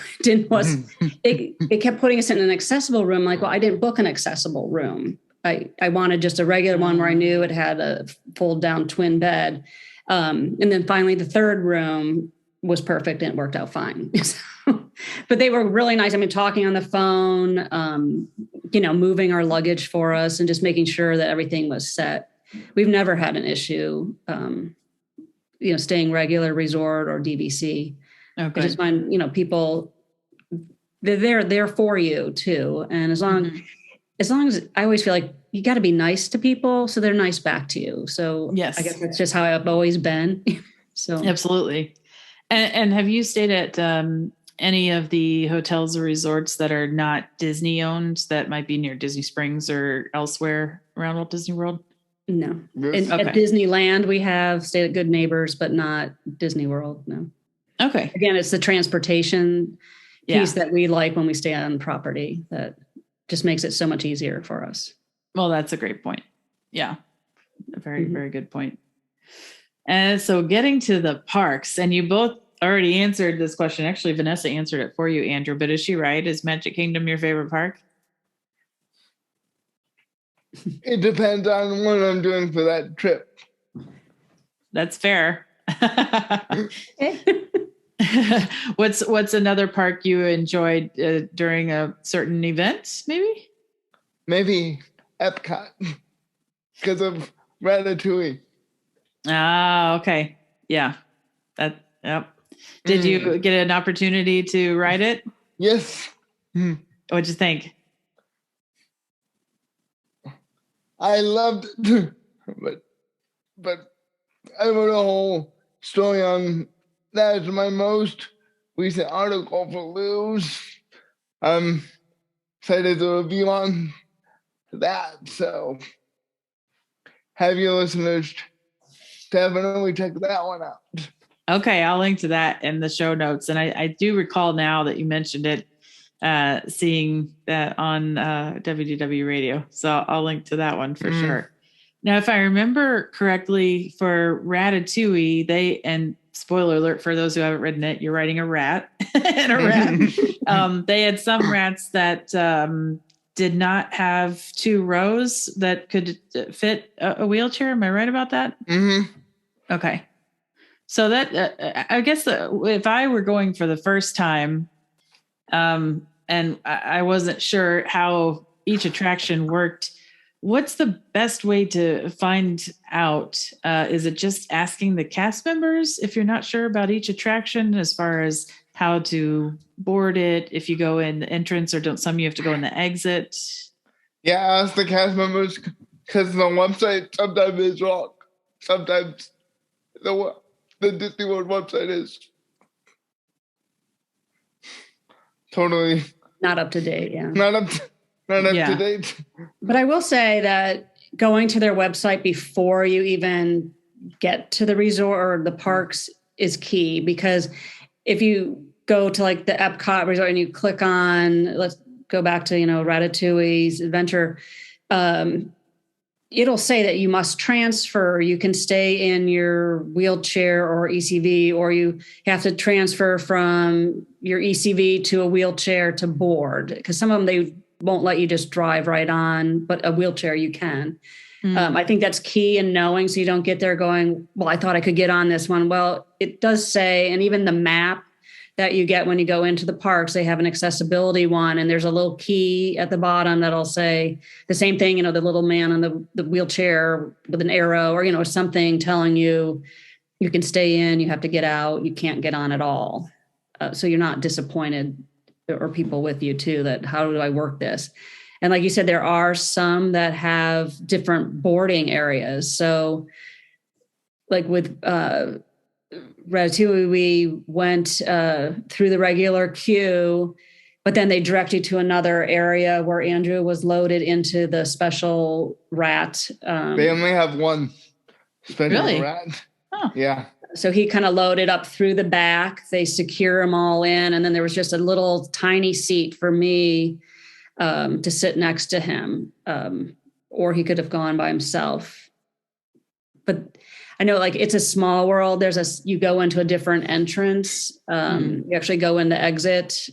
kept putting us in an accessible room. Like, well, I didn't book an accessible room. I wanted just a regular one where I knew it had a fold down twin bed. And then finally the third room was perfect and it worked out fine. But they were really nice. I mean, talking on the phone, moving our luggage for us and just making sure that everything was set. We've never had an issue, staying regular resort or DVC. Okay. I just find, people, they're there for you too. And as long as I always feel like you got to be nice to people, so they're nice back to you. So yes, I guess that's just how I've always been. So absolutely. And have you stayed at any of the hotels or resorts that are not Disney owned that might be near Disney Springs or elsewhere around Walt Disney World? No. At Disneyland, we have stayed at Good Neighbors, but not Disney World. No. Okay. Again, it's the transportation piece that we like when we stay on property that just makes it so much easier for us. Well, that's a great point. Yeah. A very, very good point. And so getting to the parks, and you both already answered this question. Actually, Vanessa answered it for you, Andrew, but is she right? Is Magic Kingdom your favorite park? It depends on what I'm doing for that trip. That's fair. What's another park you enjoyed during a certain event? Maybe Epcot because of Ratatouille. Ah, okay. Yeah. Yep. Did you get an opportunity to ride it? Yes. What'd you think? I loved it, but I wrote a whole story on that. It's my most recent article for Lose. I'm excited to review on that. So have your listeners definitely check that one out. Okay, I'll link to that in the show notes. And I do recall now that you mentioned it, seeing that on WDW radio. So I'll link to that one for sure. Now, if I remember correctly, for Ratatouille, and spoiler alert for those who haven't written it, you're writing a rat and a rat. They had some rats that did not have two rows that could fit a wheelchair. Am I right about that? Mm-hmm. Okay. So that I guess if I were going for the first time, and I wasn't sure how each attraction worked, what's the best way to find out? Is it just asking the cast members if you're not sure about each attraction as far as how to board it? If you go in the entrance, or don't some you have to go in the exit? Yeah, ask the cast members because the website sometimes is wrong. Sometimes the Disney World website is totally not up to date. Yeah. Not up to date. But I will say that going to their website before you even get to the resort or the parks is key, because if you go to like the Epcot resort and you click on, let's go back to, Ratatouille's adventure, it'll say that you must transfer. You can stay in your wheelchair or ECV, or you have to transfer from your ECV to a wheelchair to board, because some of them, they won't let you just drive right on, but a wheelchair you can. I think that's key in knowing, so you don't get there going, well, I thought I could get on this one. Well, it does say, and even the map that you get when you go into the parks, they have an accessibility one, and there's a little key at the bottom that'll say the same thing, the little man on the wheelchair with an arrow, or, something telling you you can stay in, you have to get out, you can't get on at all. So you're not disappointed, or people with you too, that how do I work this? And like you said, there are some that have different boarding areas. So like with Ratatouille, we went through the regular queue, but then they direct you to another area where Andrew was loaded into the special rat. They only have one special rat. Oh. Yeah. So he kind of loaded up through the back. They secure them all in. And then there was just a little tiny seat for me to sit next to him. Or he could have gone by himself. But I know, like, it's a small world. You go into a different entrance. You actually go in the exit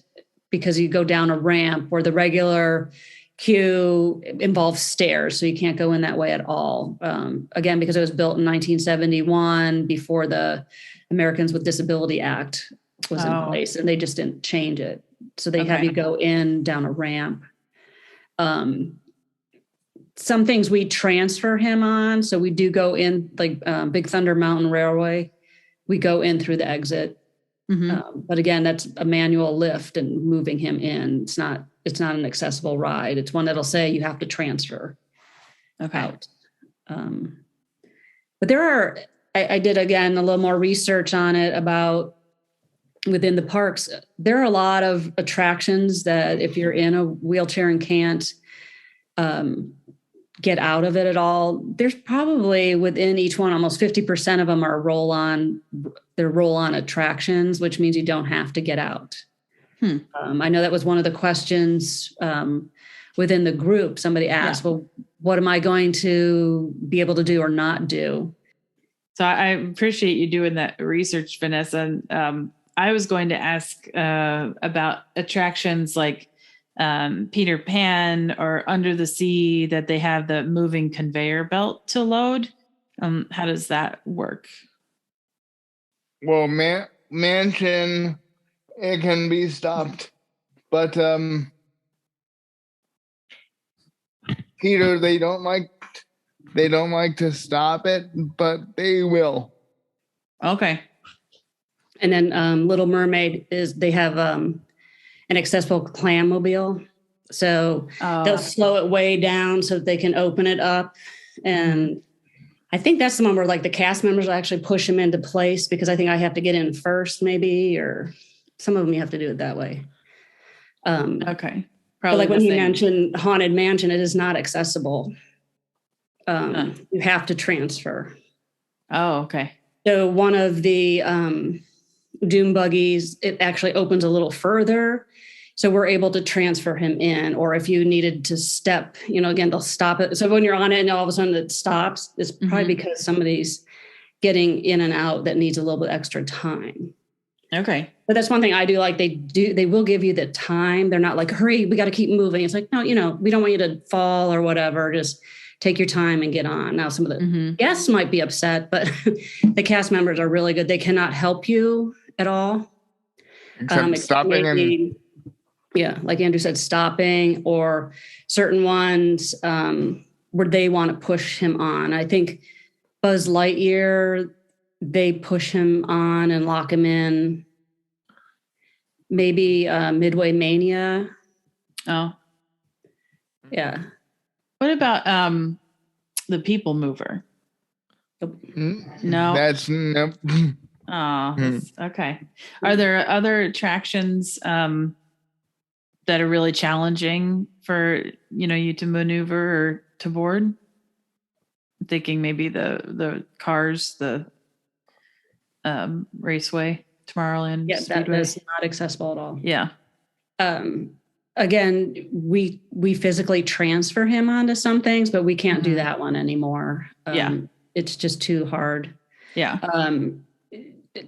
because you go down a ramp, where the regular queue involves stairs. So you can't go in that way at all. Again, because it was built in 1971, before the Americans with Disability Act was in place, and they just didn't change it. So they have you go in down a ramp. Some things we transfer him on. So we do go in, like Big Thunder Mountain Railway. We go in through the exit. But again, that's a manual lift and moving him in. It's not an accessible ride. It's one that'll say you have to transfer out. But I did, again, a little more research on it about within the parks. There are a lot of attractions that if you're in a wheelchair and can't get out of it at all. There's probably within each one, almost 50% of them are they're roll-on attractions, which means you don't have to get out. I know that was one of the questions within the group. Somebody asked, well, what am I going to be able to do or not do? So I appreciate you doing that research, Vanessa. I was going to ask about attractions like Peter Pan or Under the Sea, that they have the moving conveyor belt to load. How does that work? Well, Mansion, it can be stopped, but Peter, they don't like to stop it, but they will. Okay. And then Little Mermaid they have an accessible clam mobile. So they'll slow it way down so that they can open it up. And I think that's the one where like the cast members will actually push them into place, because I think I have to get in first maybe, or some of them you have to do it that way. Okay. Probably but like when he mentioned Haunted Mansion, it is not accessible. You have to transfer. Oh, okay. So one of the Doom buggies, it actually opens a little further. So we're able to transfer him in, or if you needed to step, again, they'll stop it. So when you're on it and all of a sudden it stops, it's probably because somebody's getting in and out that needs a little bit extra time. Okay. But that's one thing I do like. They will give you the time. They're not like, hurry, we got to keep moving. It's like, no, we don't want you to fall or whatever. Just take your time and get on. Now, some of the guests might be upset, but the cast members are really good. They cannot help you at all. Except stopping like Andrew said, stopping, or certain ones where they want to push him on. I think Buzz Lightyear, they push him on and lock him in. Maybe Midway Mania. Oh. Yeah. What about the People Mover? No. That's nope. Oh, okay. Are there other attractions that are really challenging for you to maneuver or to board? I'm thinking maybe the Cars, the Raceway, Tomorrowland. Yeah, Speedway. that is not accessible at all. Yeah. Again, we physically transfer him onto some things, but we can't do that one anymore. It's just too hard. Yeah.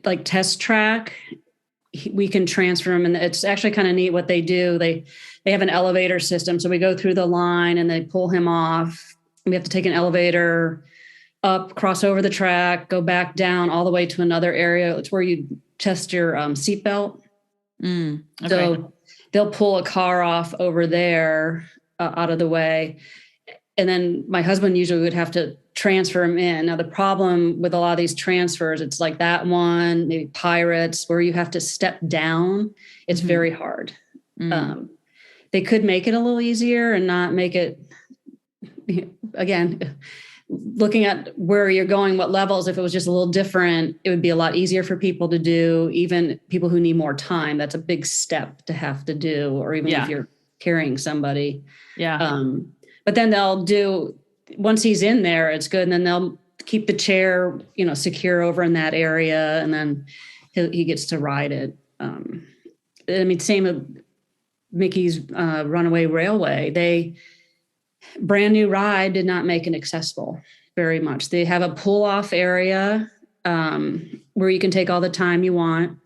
Like Test Track, we can transfer them, and it's actually kind of neat what they do. They have an elevator system, so we go through the line and they pull him off. We have to take an elevator up, cross over the track, go back down all the way to another area. It's where you test your seatbelt. Okay. So they'll pull a car off over there out of the way. And then my husband usually would have to transfer him in. Now, the problem with a lot of these transfers, it's like that one, maybe Pirates, where you have to step down. It's very hard. They could make it a little easier and not make it, again, looking at where you're going, what levels, if it was just a little different, it would be a lot easier for people to do, even people who need more time. That's a big step to have to do, or even if you're carrying somebody. Yeah. But then they'll do, once he's in there, it's good. And then they'll keep the chair, secure over in that area. And then he gets to ride it. Same with Mickey's Runaway Railway. Brand new ride did not make it accessible very much. They have a pull-off area where you can take all the time you want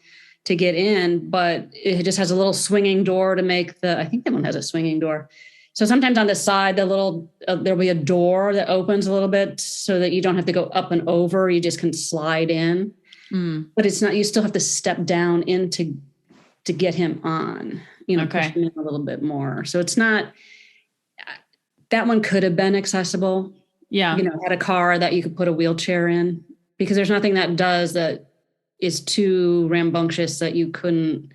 to get in, but it just has a little swinging door to make I think that one has a swinging door. So sometimes on the side, there'll be a door that opens a little bit so that you don't have to go up and over. You just can slide in, but it's not, you still have to step down in to get him on, push him in a little bit more. So it's not, that one could have been accessible. Yeah. Had a car that you could put a wheelchair in, because there's nothing that is too rambunctious that you couldn't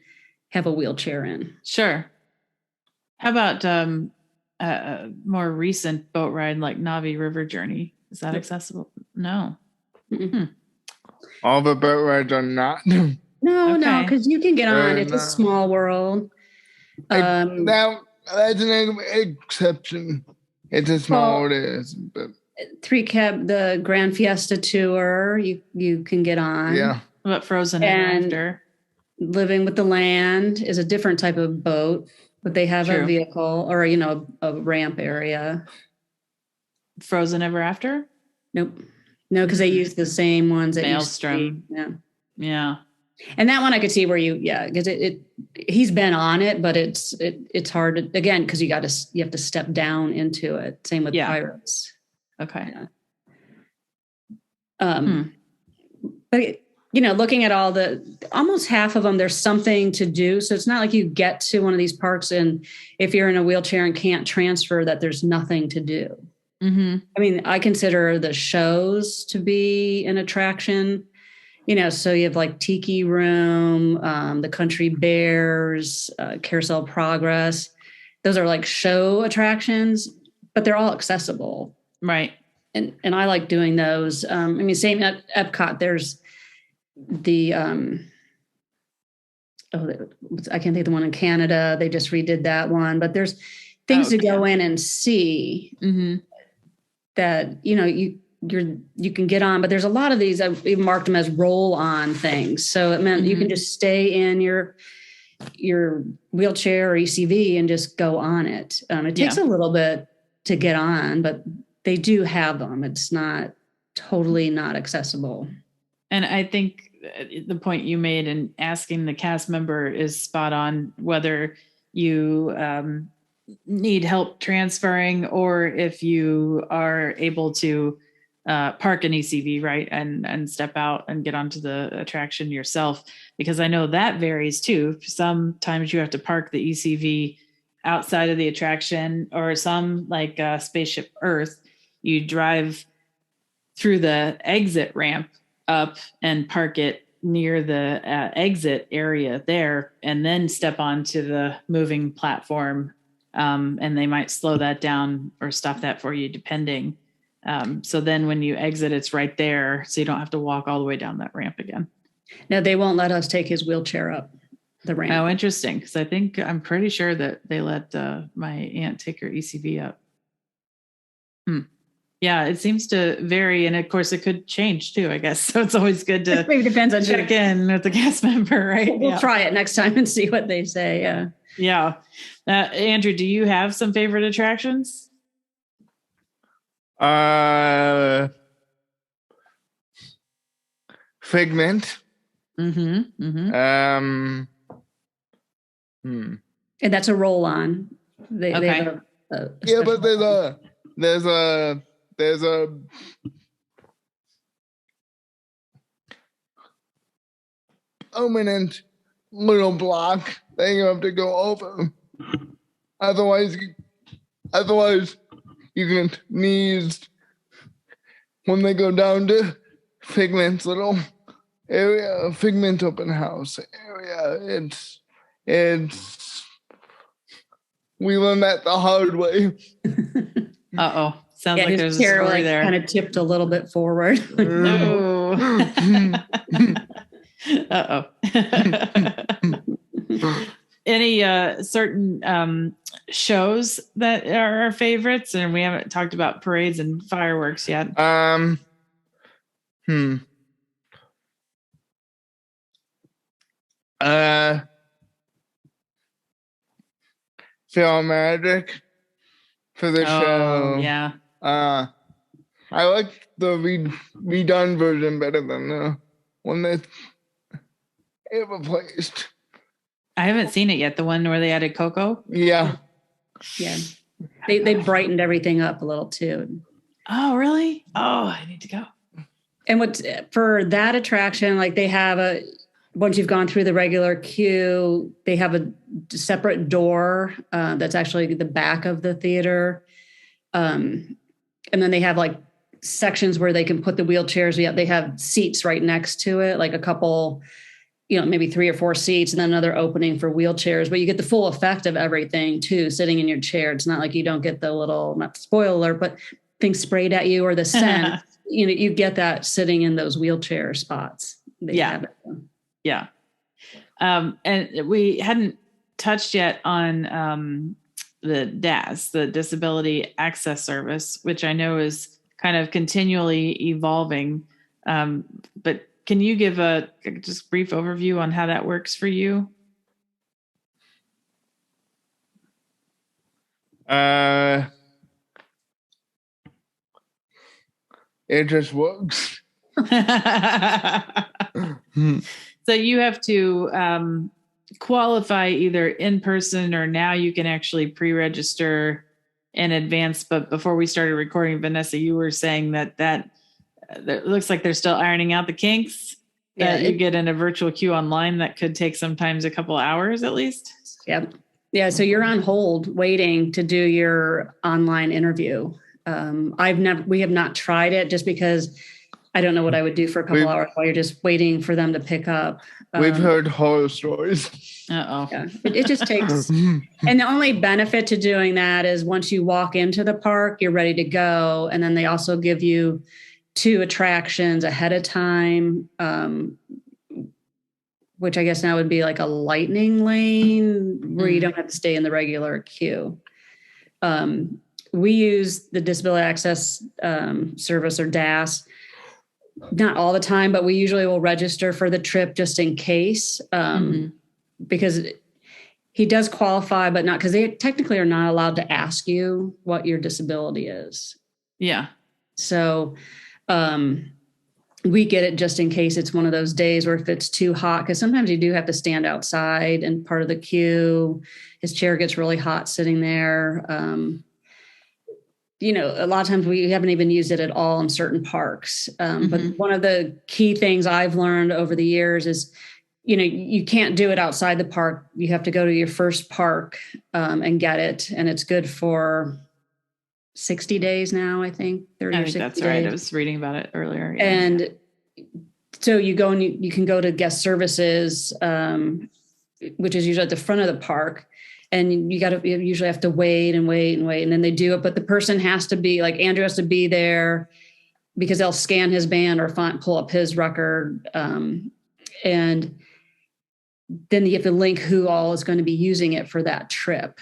have a wheelchair in. Sure. How about a more recent boat ride like Navi River Journey? Is that accessible? No. All the boat rides are not. No, because you can get on. It's a small world. That's an exception. It's a small it is, but Three Cab, the Grand Fiesta tour, you can get on. yeah. What Frozen And After? Living with the Land is a different type of boat, but they have a vehicle or, a ramp area. Frozen Ever After? Nope. No, because they use the same ones that Maelstrom. Yeah. And that one I could see where because he's been on it, but it's hard to, again, because you have to step down into it. Same with Pirates. Okay. But looking at almost half of them, there's something to do. So it's not like you get to one of these parks and if you're in a wheelchair and can't transfer, that there's nothing to do. Mm-hmm. I mean, I consider the shows to be an attraction. So you have like Tiki Room, the Country Bears, Carousel Progress. Those are like show attractions, but they're all accessible. Right. And I like doing those. Same at Epcot, there's the, I can't think of the one in Canada. They just redid that one, but there's things to go in and see that, you can get on, but there's a lot of these, I've even marked them as roll on things. So it meant you can just stay in your wheelchair or ECV and just go on it. It takes a little bit to get on, but they do have them. It's not totally not accessible. And I think the point you made in asking the cast member is spot on, whether you need help transferring or if you are able to park an ECV, right, and step out and get onto the attraction yourself, because I know that varies too. Sometimes you have to park the ECV outside of the attraction, or some like Spaceship Earth, you drive through the exit ramp up and park it near the exit area there, and then step onto the moving platform, and they might slow that down or stop that for you depending. So then when you exit, it's right there. So you don't have to walk all the way down that ramp again. No, they won't let us take his wheelchair up the ramp. Oh, interesting. Because I'm pretty sure that they let my aunt take her ECV up. Yeah, it seems to vary. And of course it could change too, I guess. So it's always good to maybe depends on check in with the cast member, right? We'll try it next time and see what they say. Yeah. Yeah. Andrew, do you have some favorite attractions? Figment. And that's a roll on. They have but there's a permanent little block that you have to go over. Otherwise you can sneeze when they go down to Figment's little area, Figment open house area. It's we learned that the hard way. Sounds like there's a story there. Kind of tipped a little bit forward. No. Any certain shows that are our favorites? And we haven't talked about parades and fireworks yet. Film Magic for the show. Yeah. I like the redone version better than the one that it replaced. I haven't seen it yet. The one where they added Coco. Yeah. Yeah. They brightened everything up a little too. Oh, really? Oh, I need to go. And what's for that attraction, like they have once you've gone through the regular queue, they have a separate door that's actually the back of the theater. And then they have like sections where they can put the wheelchairs. Yeah, they have seats right next to it, like a couple, maybe 3 or 4 seats, and then another opening for wheelchairs. But you get the full effect of everything too, sitting in your chair. It's not like you don't get the little, not spoiler, but things sprayed at you or the scent. You get that sitting in those wheelchair spots. Yeah. And we hadn't touched yet on the DAS, the Disability Access Service, which I know is kind of continually evolving. But can you give a just brief overview on how that works for you? It just works. So you have to qualify either in person, or now you can actually pre-register in advance. But before we started recording, Vanessa, you were saying that it looks like they're still ironing out the kinks. Yeah, you get in a virtual queue online that could take sometimes a couple hours at least. Yep. Yeah. So you're on hold waiting to do your online interview. We have not tried it just because I don't know what I would do for a couple hours while you're just waiting for them to pick up. We've heard horror stories. Uh-oh. Yeah, it just takes, and the only benefit to doing that is once you walk into the park, you're ready to go. And then they also give you 2 attractions ahead of time, which I guess now would be like a lightning lane where you don't have to stay in the regular queue. We use the Disability Access Service, or DAS, not all the time, but we usually will register for the trip just in case, because he does qualify, but not because they technically are not allowed to ask you what your disability is. Yeah. So we get it just in case it's one of those days where if it's too hot, because sometimes you do have to stand outside and part of the queue, his chair gets really hot sitting there. A lot of times we haven't even used it at all in certain parks. But one of the key things I've learned over the years is, you can't do it outside the park. You have to go to your first park and get it. And it's good for 60 days now, I think. 30 or 60 that's days. right. I was reading about it earlier. Yeah. And so you go and you can go to guest services, which is usually at the front of the park. And you usually have to wait. And then they do it. But the person has to be, like Andrew has to be there because they'll scan his band or pull up his record. And then you have to link who all is going to be using it for that trip.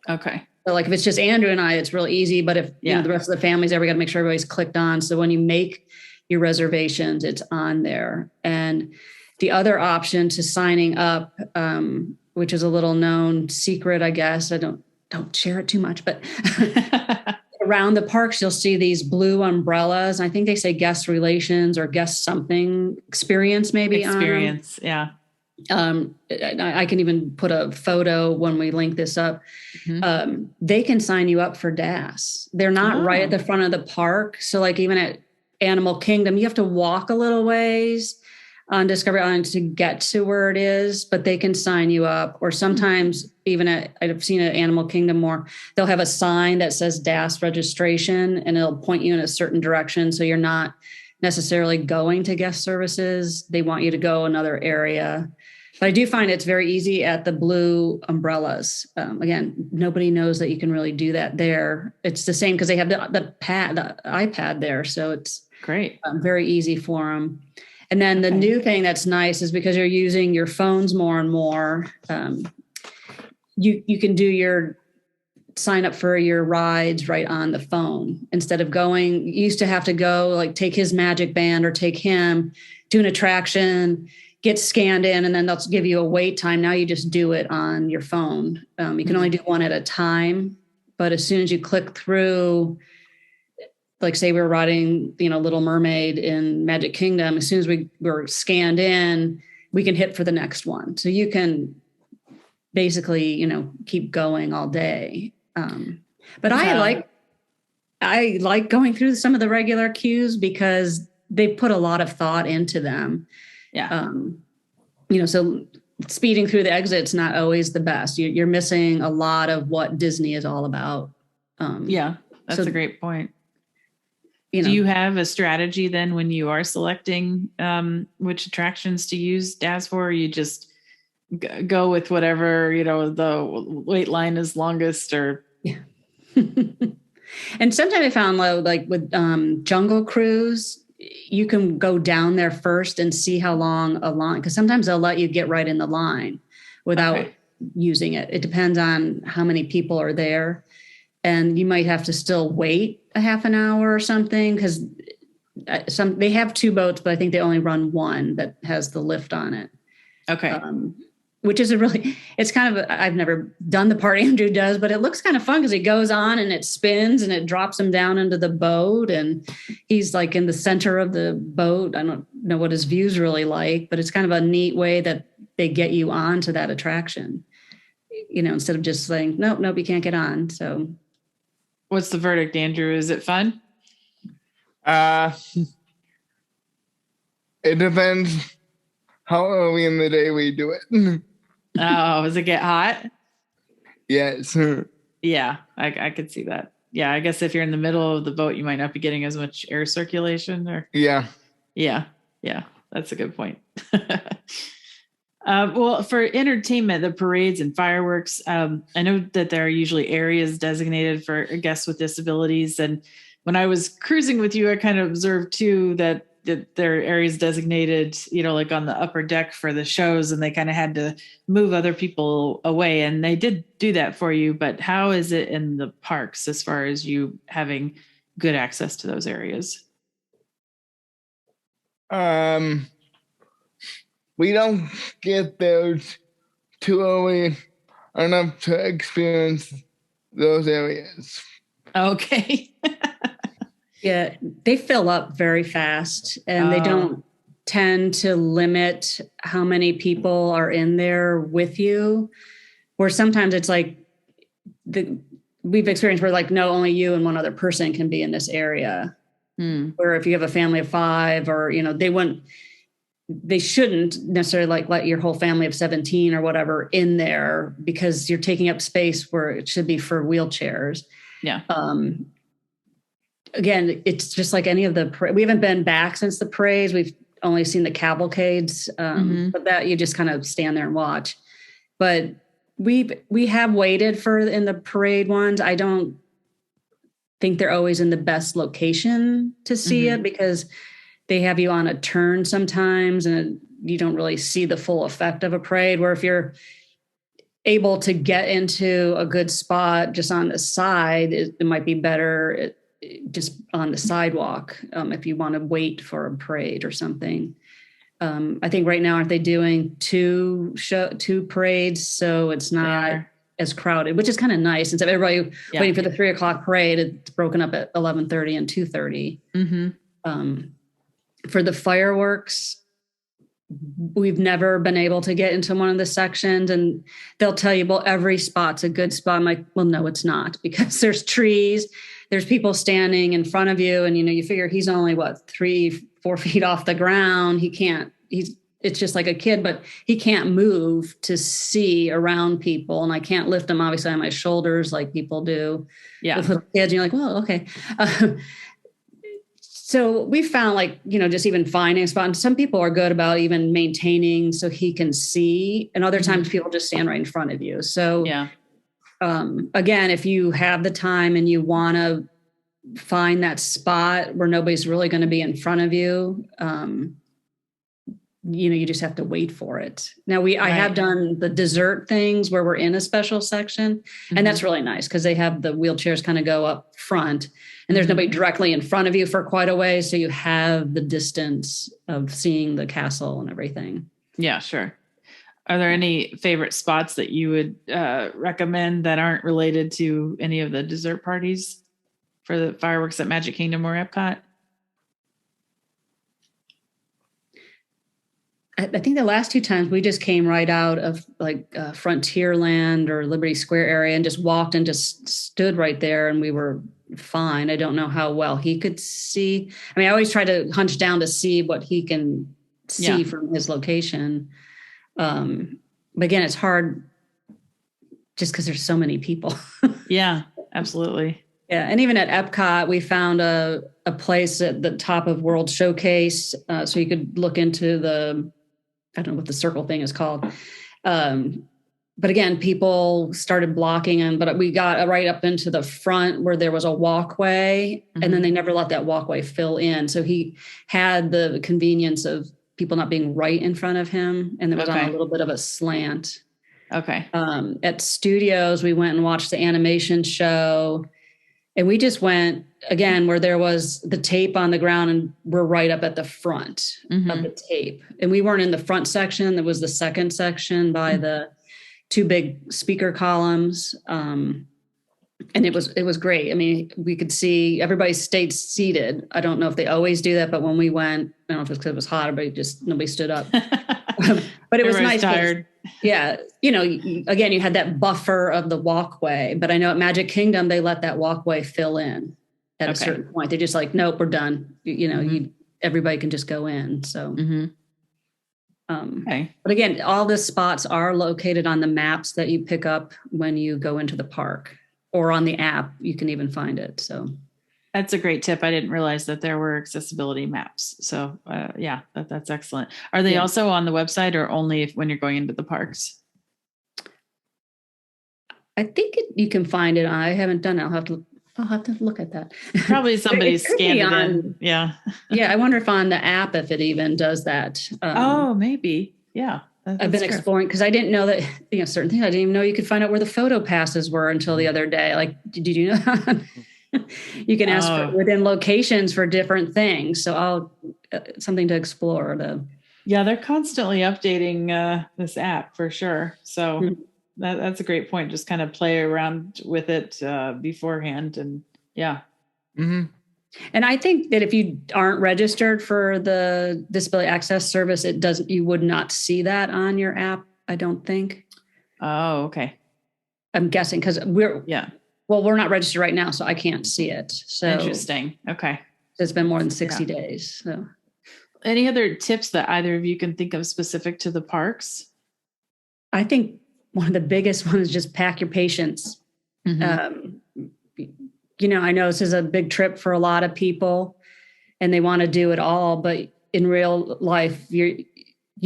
Okay. So like if it's just Andrew and I, it's real easy. But if the rest of the family's there, we got to make sure everybody's clicked on. So when you make your reservations, it's on there. And the other option to signing up, which is a little known secret, I guess. I don't share it too much, but around the parks, you'll see these blue umbrellas. I think they say guest relations or guest something experience, maybe. Experience, yeah. I can even put a photo when we link this up. They can sign you up for DAS. They're not right at the front of the park. So like even at Animal Kingdom, you have to walk a little ways on Discovery Island to get to where it is, but they can sign you up. Or sometimes even I've seen at Animal Kingdom more, they'll have a sign that says DAS registration and it'll point you in a certain direction. So you're not necessarily going to guest services. They want you to go another area. But I do find it's very easy at the blue umbrellas. Again, nobody knows that you can really do that there. It's the same because they have the iPad there. So it's great, very easy for them. And then the new thing that's nice is because you're using your phones more and more, you can do your sign up for your rides right on the phone instead of you used to have to go like take his magic band or take him to an attraction, get scanned in, and then they'll give you a wait time. Now you just do it on your phone. You can only do one at a time, but as soon as you click through, like say we were riding, Little Mermaid in Magic Kingdom, as soon as we were scanned in, we can hit for the next one. So you can basically, keep going all day. But I like going through some of the regular queues because they put a lot of thought into them. Yeah. So speeding through the exit's not always the best. You're missing a lot of what Disney is all about. Yeah, that's a great point. Do you have a strategy then when you are selecting which attractions to use DAS for? Or you just go with whatever, the wait line is longest or. Yeah. And sometimes I found like with Jungle Cruise, you can go down there first and see how long a line, because sometimes they'll let you get right in the line without using it. It depends on how many people are there. And you might have to still wait a half an hour or something, because they have 2 boats, but I think they only run one that has the lift on it. Okay. Which is it's kind of, I've never done the part Andrew does, but it looks kind of fun because he goes on and it spins and it drops him down into the boat. And he's like in the center of the boat. I don't know what his view's really like, but it's kind of a neat way that they get you onto that attraction, instead of just saying, nope, you can't get on. So. What's the verdict, Andrew? Is it fun? It depends how early in the day we do it. Oh, does it get hot? Yes. Yeah, I could see that. Yeah, I guess if you're in the middle of the boat, you might not be getting as much air circulation. Yeah. Yeah, that's a good point. Well, for entertainment, the parades and fireworks, I know that there are usually areas designated for guests with disabilities. And when I was cruising with you, I kind of observed too that there are areas designated, like on the upper deck for the shows, and they kind of had to move other people away. And they did do that for you. But how is it in the parks as far as you having good access to those areas? We don't get there too early enough to experience those areas. Okay. Yeah, they fill up very fast, and they don't tend to limit how many people are in there with you. Where sometimes it's like we've experienced where like, no, only you and one other person can be in this area. Where if you have a family of 5, or they shouldn't necessarily like let your whole family of 17 or whatever in there, because you're taking up space where it should be for wheelchairs. Yeah. Again, it's just like any of we haven't been back since the parades. We've only seen the cavalcades, but that you just kind of stand there and watch. But we have waited in the parade ones. I don't think they're always in the best location to see it, because they have you on a turn sometimes, and you don't really see the full effect of a parade. Where if you're able to get into a good spot just on the side, it might be better just on the sidewalk if you want to wait for a parade or something. I think right now, aren't they doing 2 parades? So it's not as crowded, which is kind of nice. Instead of everybody waiting for the 3:00 parade, it's broken up at 11:30 and 2:30. For the fireworks, we've never been able to get into one of the sections, and they'll tell you, well, every spot's a good spot. I'm like, well, no, it's not, because there's trees, there's people standing in front of you, and you figure he's only 3-4 feet off the ground. It's just like a kid, but he can't move to see around people, and I can't lift him obviously on my shoulders like people do with little kids. And you're like, well, okay. So we found just even finding a spot. And some people are good about even maintaining so he can see. And other times people just stand right in front of you. So again, if you have the time and you want to find that spot where nobody's really going to be in front of you, you just have to wait for it. Now I have done the dessert things where we're in a special section, and that's really nice because they have the wheelchairs kind of go up front, and there's nobody directly in front of you for quite a way. So you have the distance of seeing the castle and everything. Yeah, sure. Are there any favorite spots that you would recommend that aren't related to any of the dessert parties for the fireworks at Magic Kingdom or Epcot? I think the last 2 times we just came right out of Frontierland or Liberty Square area and just walked and just stood right there, and we were fine. I don't know how well he could see. I mean, I always try to hunch down to see what he can see from his location. But again, it's hard just because there's so many people. Yeah, absolutely. Yeah. And even at Epcot, we found a place at the top of World Showcase. So you could look into I don't know what the circle thing is called. But again, people started blocking him, but we got right up into the front where there was a walkway, and then they never let that walkway fill in. So he had the convenience of people not being right in front of him, and it was on a little bit of a slant. Okay. At studios, we went and watched the animation show. And we just went again where there was the tape on the ground, and we're right up at the front of the tape. And we weren't in the front section. There was the second section by the two big speaker columns. And it was great. I mean, we could see everybody stayed seated. I don't know if they always do that, but when we went, I don't know if it's because it was hot, but nobody stood up. But it was nice. Tired. Yeah. You know, again, you had that buffer of the walkway, but I know at Magic Kingdom, they let that walkway fill in at a certain point. They're just like, nope, we're done. You know, everybody can just go in. So, but again, all the spots are located on the maps that you pick up when you go into the park, or on the app. You can even find it. So that's a great tip. I didn't realize that there were accessibility maps. So yeah, that's excellent. Are they also on the website, or only when you're going into the parks? I think you can find it. I haven't done it. I'll have to look at that. Probably somebody scanned it in. Yeah. Yeah. I wonder if on the app, if it even does that. Maybe. Yeah. I've been exploring because I didn't know that, certain things. I didn't even know you could find out where the photo passes were until the other day. Like, did you know that? You can ask for within locations for different things. So I'll something to explore. Yeah, they're constantly updating this app for sure. So that's a great point. Just kind of play around with it beforehand, and yeah. Mm-hmm. And I think that if you aren't registered for the Disability Access Service, you would not see that on your app. I don't think. Oh, okay. I'm guessing because we're not registered right now, so I can't see it. So interesting. Okay. It's been more than 60 days. So any other tips that either of you can think of specific to the parks? I think one of the biggest ones is just pack your patience. Mm-hmm. I know this is a big trip for a lot of people and they want to do it all, but in real life, you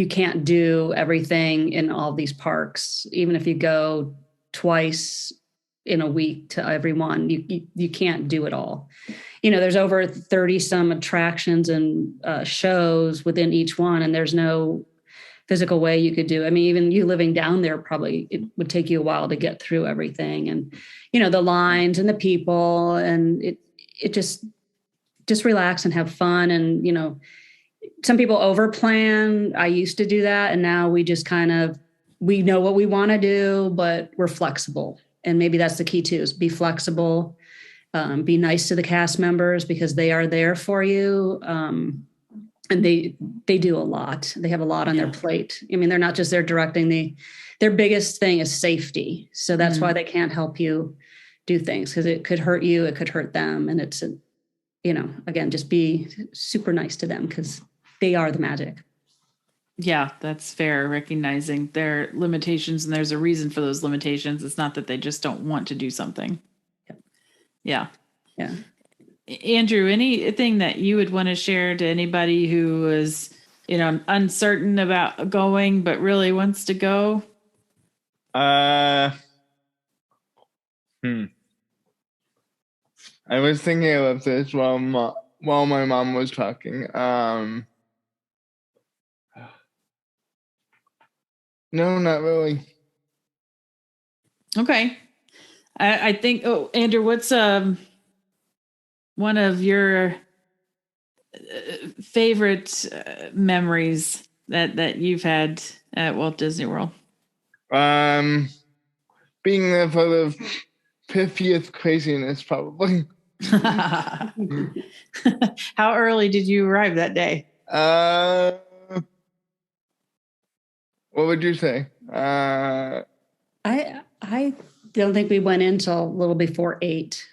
can't do everything in all these parks. Even if you go twice in a week to every one, you can't do it all. There's over 30 some attractions and shows within each one, and there's no physical way you could do. I mean, even you living down there, probably it would take you a while to get through everything, and the lines and the people, and it just relax and have fun. And some people over plan. I used to do that, and now we just we know what we want to do, but we're flexible. And maybe that's the key too, is be flexible, be nice to the cast members because they are there for you. And they do a lot. They have a lot on their plate. I mean, they're not just there directing. Their biggest thing is safety. So that's why they can't help you do things, because it could hurt you. It could hurt them. And it's, again, just be super nice to them because they are the magic. Yeah, that's fair. Recognizing their limitations, and there's a reason for those limitations. It's not that they just don't want to do something. Yeah. Andrew, anything that you would want to share to anybody who is, uncertain about going, but really wants to go? I was thinking about this while my mom was talking. No, not really. Okay. I think, Andrew, what's one of your favorite memories that you've had at Walt Disney World? Being there for the 50th craziness, probably. How early did you arrive that day? What would you say? I don't think we went in till a little before 8.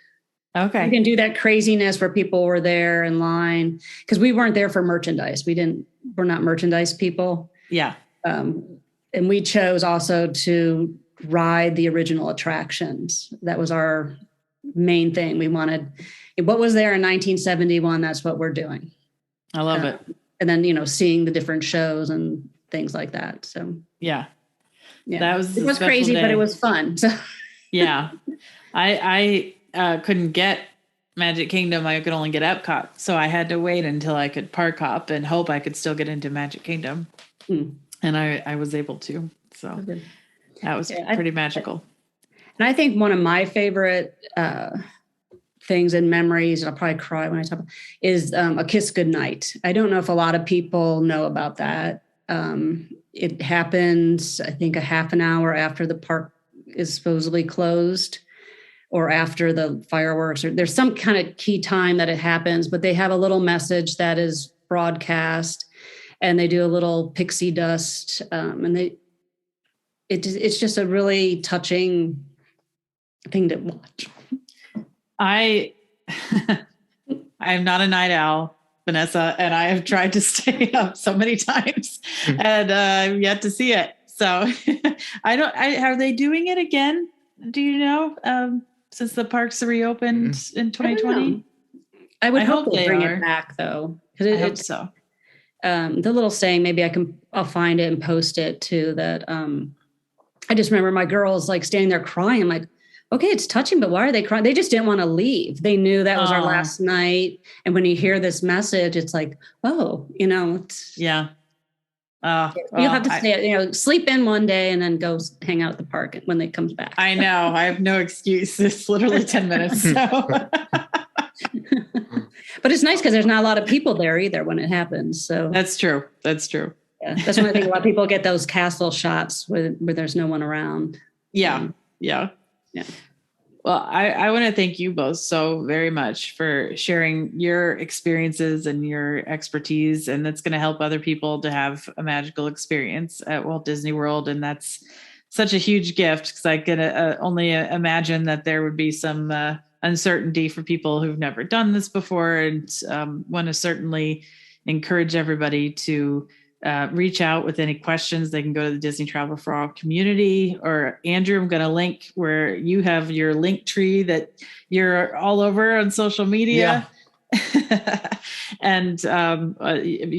Okay. We didn't do that craziness where people were there in line, because we weren't there for merchandise. We're not merchandise people. Yeah. And we chose also to ride the original attractions. That was our main thing. We wanted what was there in 1971. That's what we're doing. I love it. And then, seeing the different shows and things like that. So yeah. That was, it was crazy, but it was fun. So. Yeah. I couldn't get Magic Kingdom. I could only get Epcot. So I had to wait until I could park hop and hope I could still get into Magic Kingdom. And I was able to. So That was pretty magical. And I think one of my favorite things and memories, and I'll probably cry when I talk about, is A Kiss Goodnight. I don't know if a lot of people know about that. It happens, I think, a half an hour after the park is supposedly closed, or after the fireworks, or there's some kind of key time that it happens, but they have a little message that is broadcast, and they do a little pixie dust, and it's just a really touching thing to watch. I'm not a night owl, Vanessa, and I have tried to stay up so many times, and I've yet to see it. So are they doing it again? Do you know? Since the parks are reopened in 2020? I would hope they bring it back, though. I hope so. The little saying, maybe I'll find it and post it too, that I just remember my girls like standing there crying. I'm like, okay, it's touching, but why are they crying? They just didn't want to leave. They knew that was our last night. And when you hear this message, it's like, oh, yeah. You'll have to stay, sleep in one day and then go hang out at the park when it comes back. I know. I have no excuse. It's literally 10 minutes. So. But it's nice because there's not a lot of people there either when it happens. So that's true. Yeah, that's when I think a lot of people get those castle shots where there's no one around. Yeah. Well, I want to thank you both so very much for sharing your experiences and your expertise, and that's going to help other people to have a magical experience at Walt Disney World. And that's such a huge gift, because I can only imagine that there would be some uncertainty for people who've never done this before, and want to certainly encourage everybody to reach out with any questions. They can go to the Disney Travel for All community, or Andrew, I'm going to link where you have your link tree that you're all over on social media. Yeah. And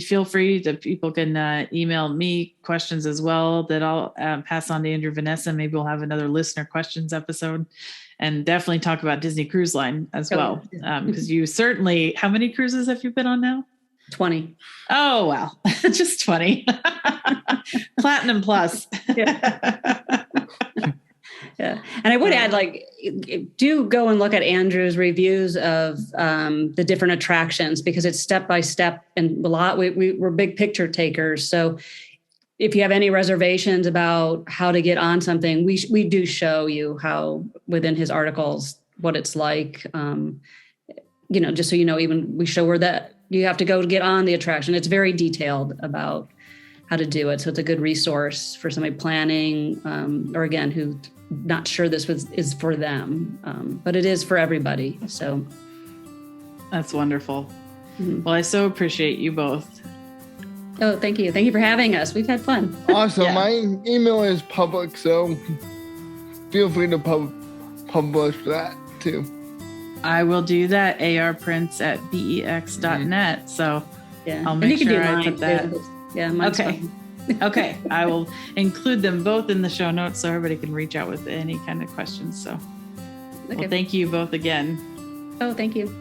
feel free to, people can email me questions as well that I'll pass on to Andrew, Vanessa. Maybe we'll have another listener questions episode, and definitely talk about Disney Cruise Line as well. Because you certainly, how many cruises have you been on now? 20. Oh, wow. Just 20. Platinum plus. Yeah. Yeah. And I would add, do go and look at Andrew's reviews of the different attractions, because it's step by step, and a lot, we're big picture takers. So if you have any reservations about how to get on something, we do show you how, within his articles, what it's like, just so you know, even we show where that you have to go to get on the attraction. It's very detailed about how to do it. So it's a good resource for somebody planning, or again, who not sure this is for them, but it is for everybody. So that's wonderful. Mm-hmm. Well, I so appreciate you both. Oh, thank you. Thank you for having us. We've had fun. Awesome. Yeah. My email is public, so feel free to publish that too. I will do that. arprints@bex.net. So I'll make sure I put that. Yeah. Okay. Okay. I will include them both in the show notes so everybody can reach out with any kind of questions. So, well, thank you both again. Oh, thank you.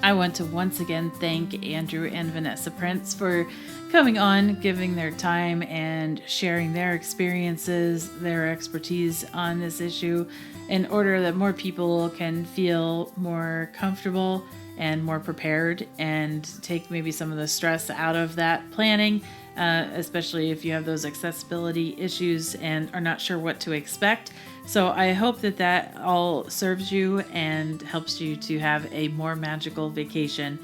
I want to once again thank Andrew and Vanessa Prince for coming on, giving their time and sharing their experiences, their expertise on this issue, in order that more people can feel more comfortable and more prepared, and take maybe some of the stress out of that planning, especially if you have those accessibility issues and are not sure what to expect. So I hope that all serves you and helps you to have a more magical vacation.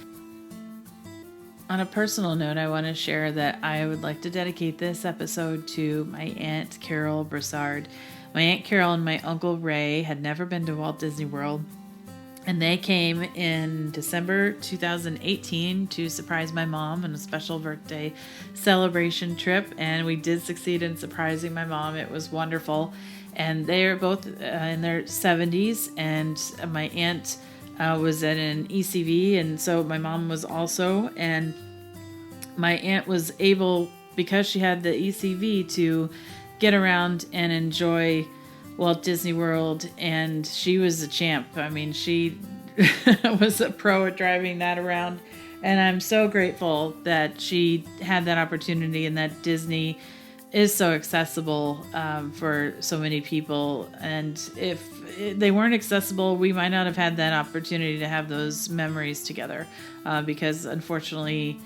On a personal note, I want to share that I would like to dedicate this episode to my Aunt Carol Broussard. My Aunt Carol and my Uncle Ray had never been to Walt Disney World, and they came in December 2018 to surprise my mom on a special birthday celebration trip, and we did succeed in surprising my mom. It was wonderful. And they are both in their 70s, and my aunt was at an ECV, and so my mom was also, and my aunt was able, because she had the ECV, to get around and enjoy Walt Disney World, and she was a champ. I mean, she was a pro at driving that around, And I'm so grateful that she had that opportunity and that Disney is so accessible for so many people. And if they weren't accessible, we might not have had that opportunity to have those memories together because unfortunately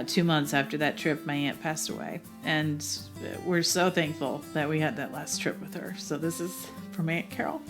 2 months after that trip, my aunt passed away. And we're so thankful that we had that last trip with her. So this is from Aunt Carol.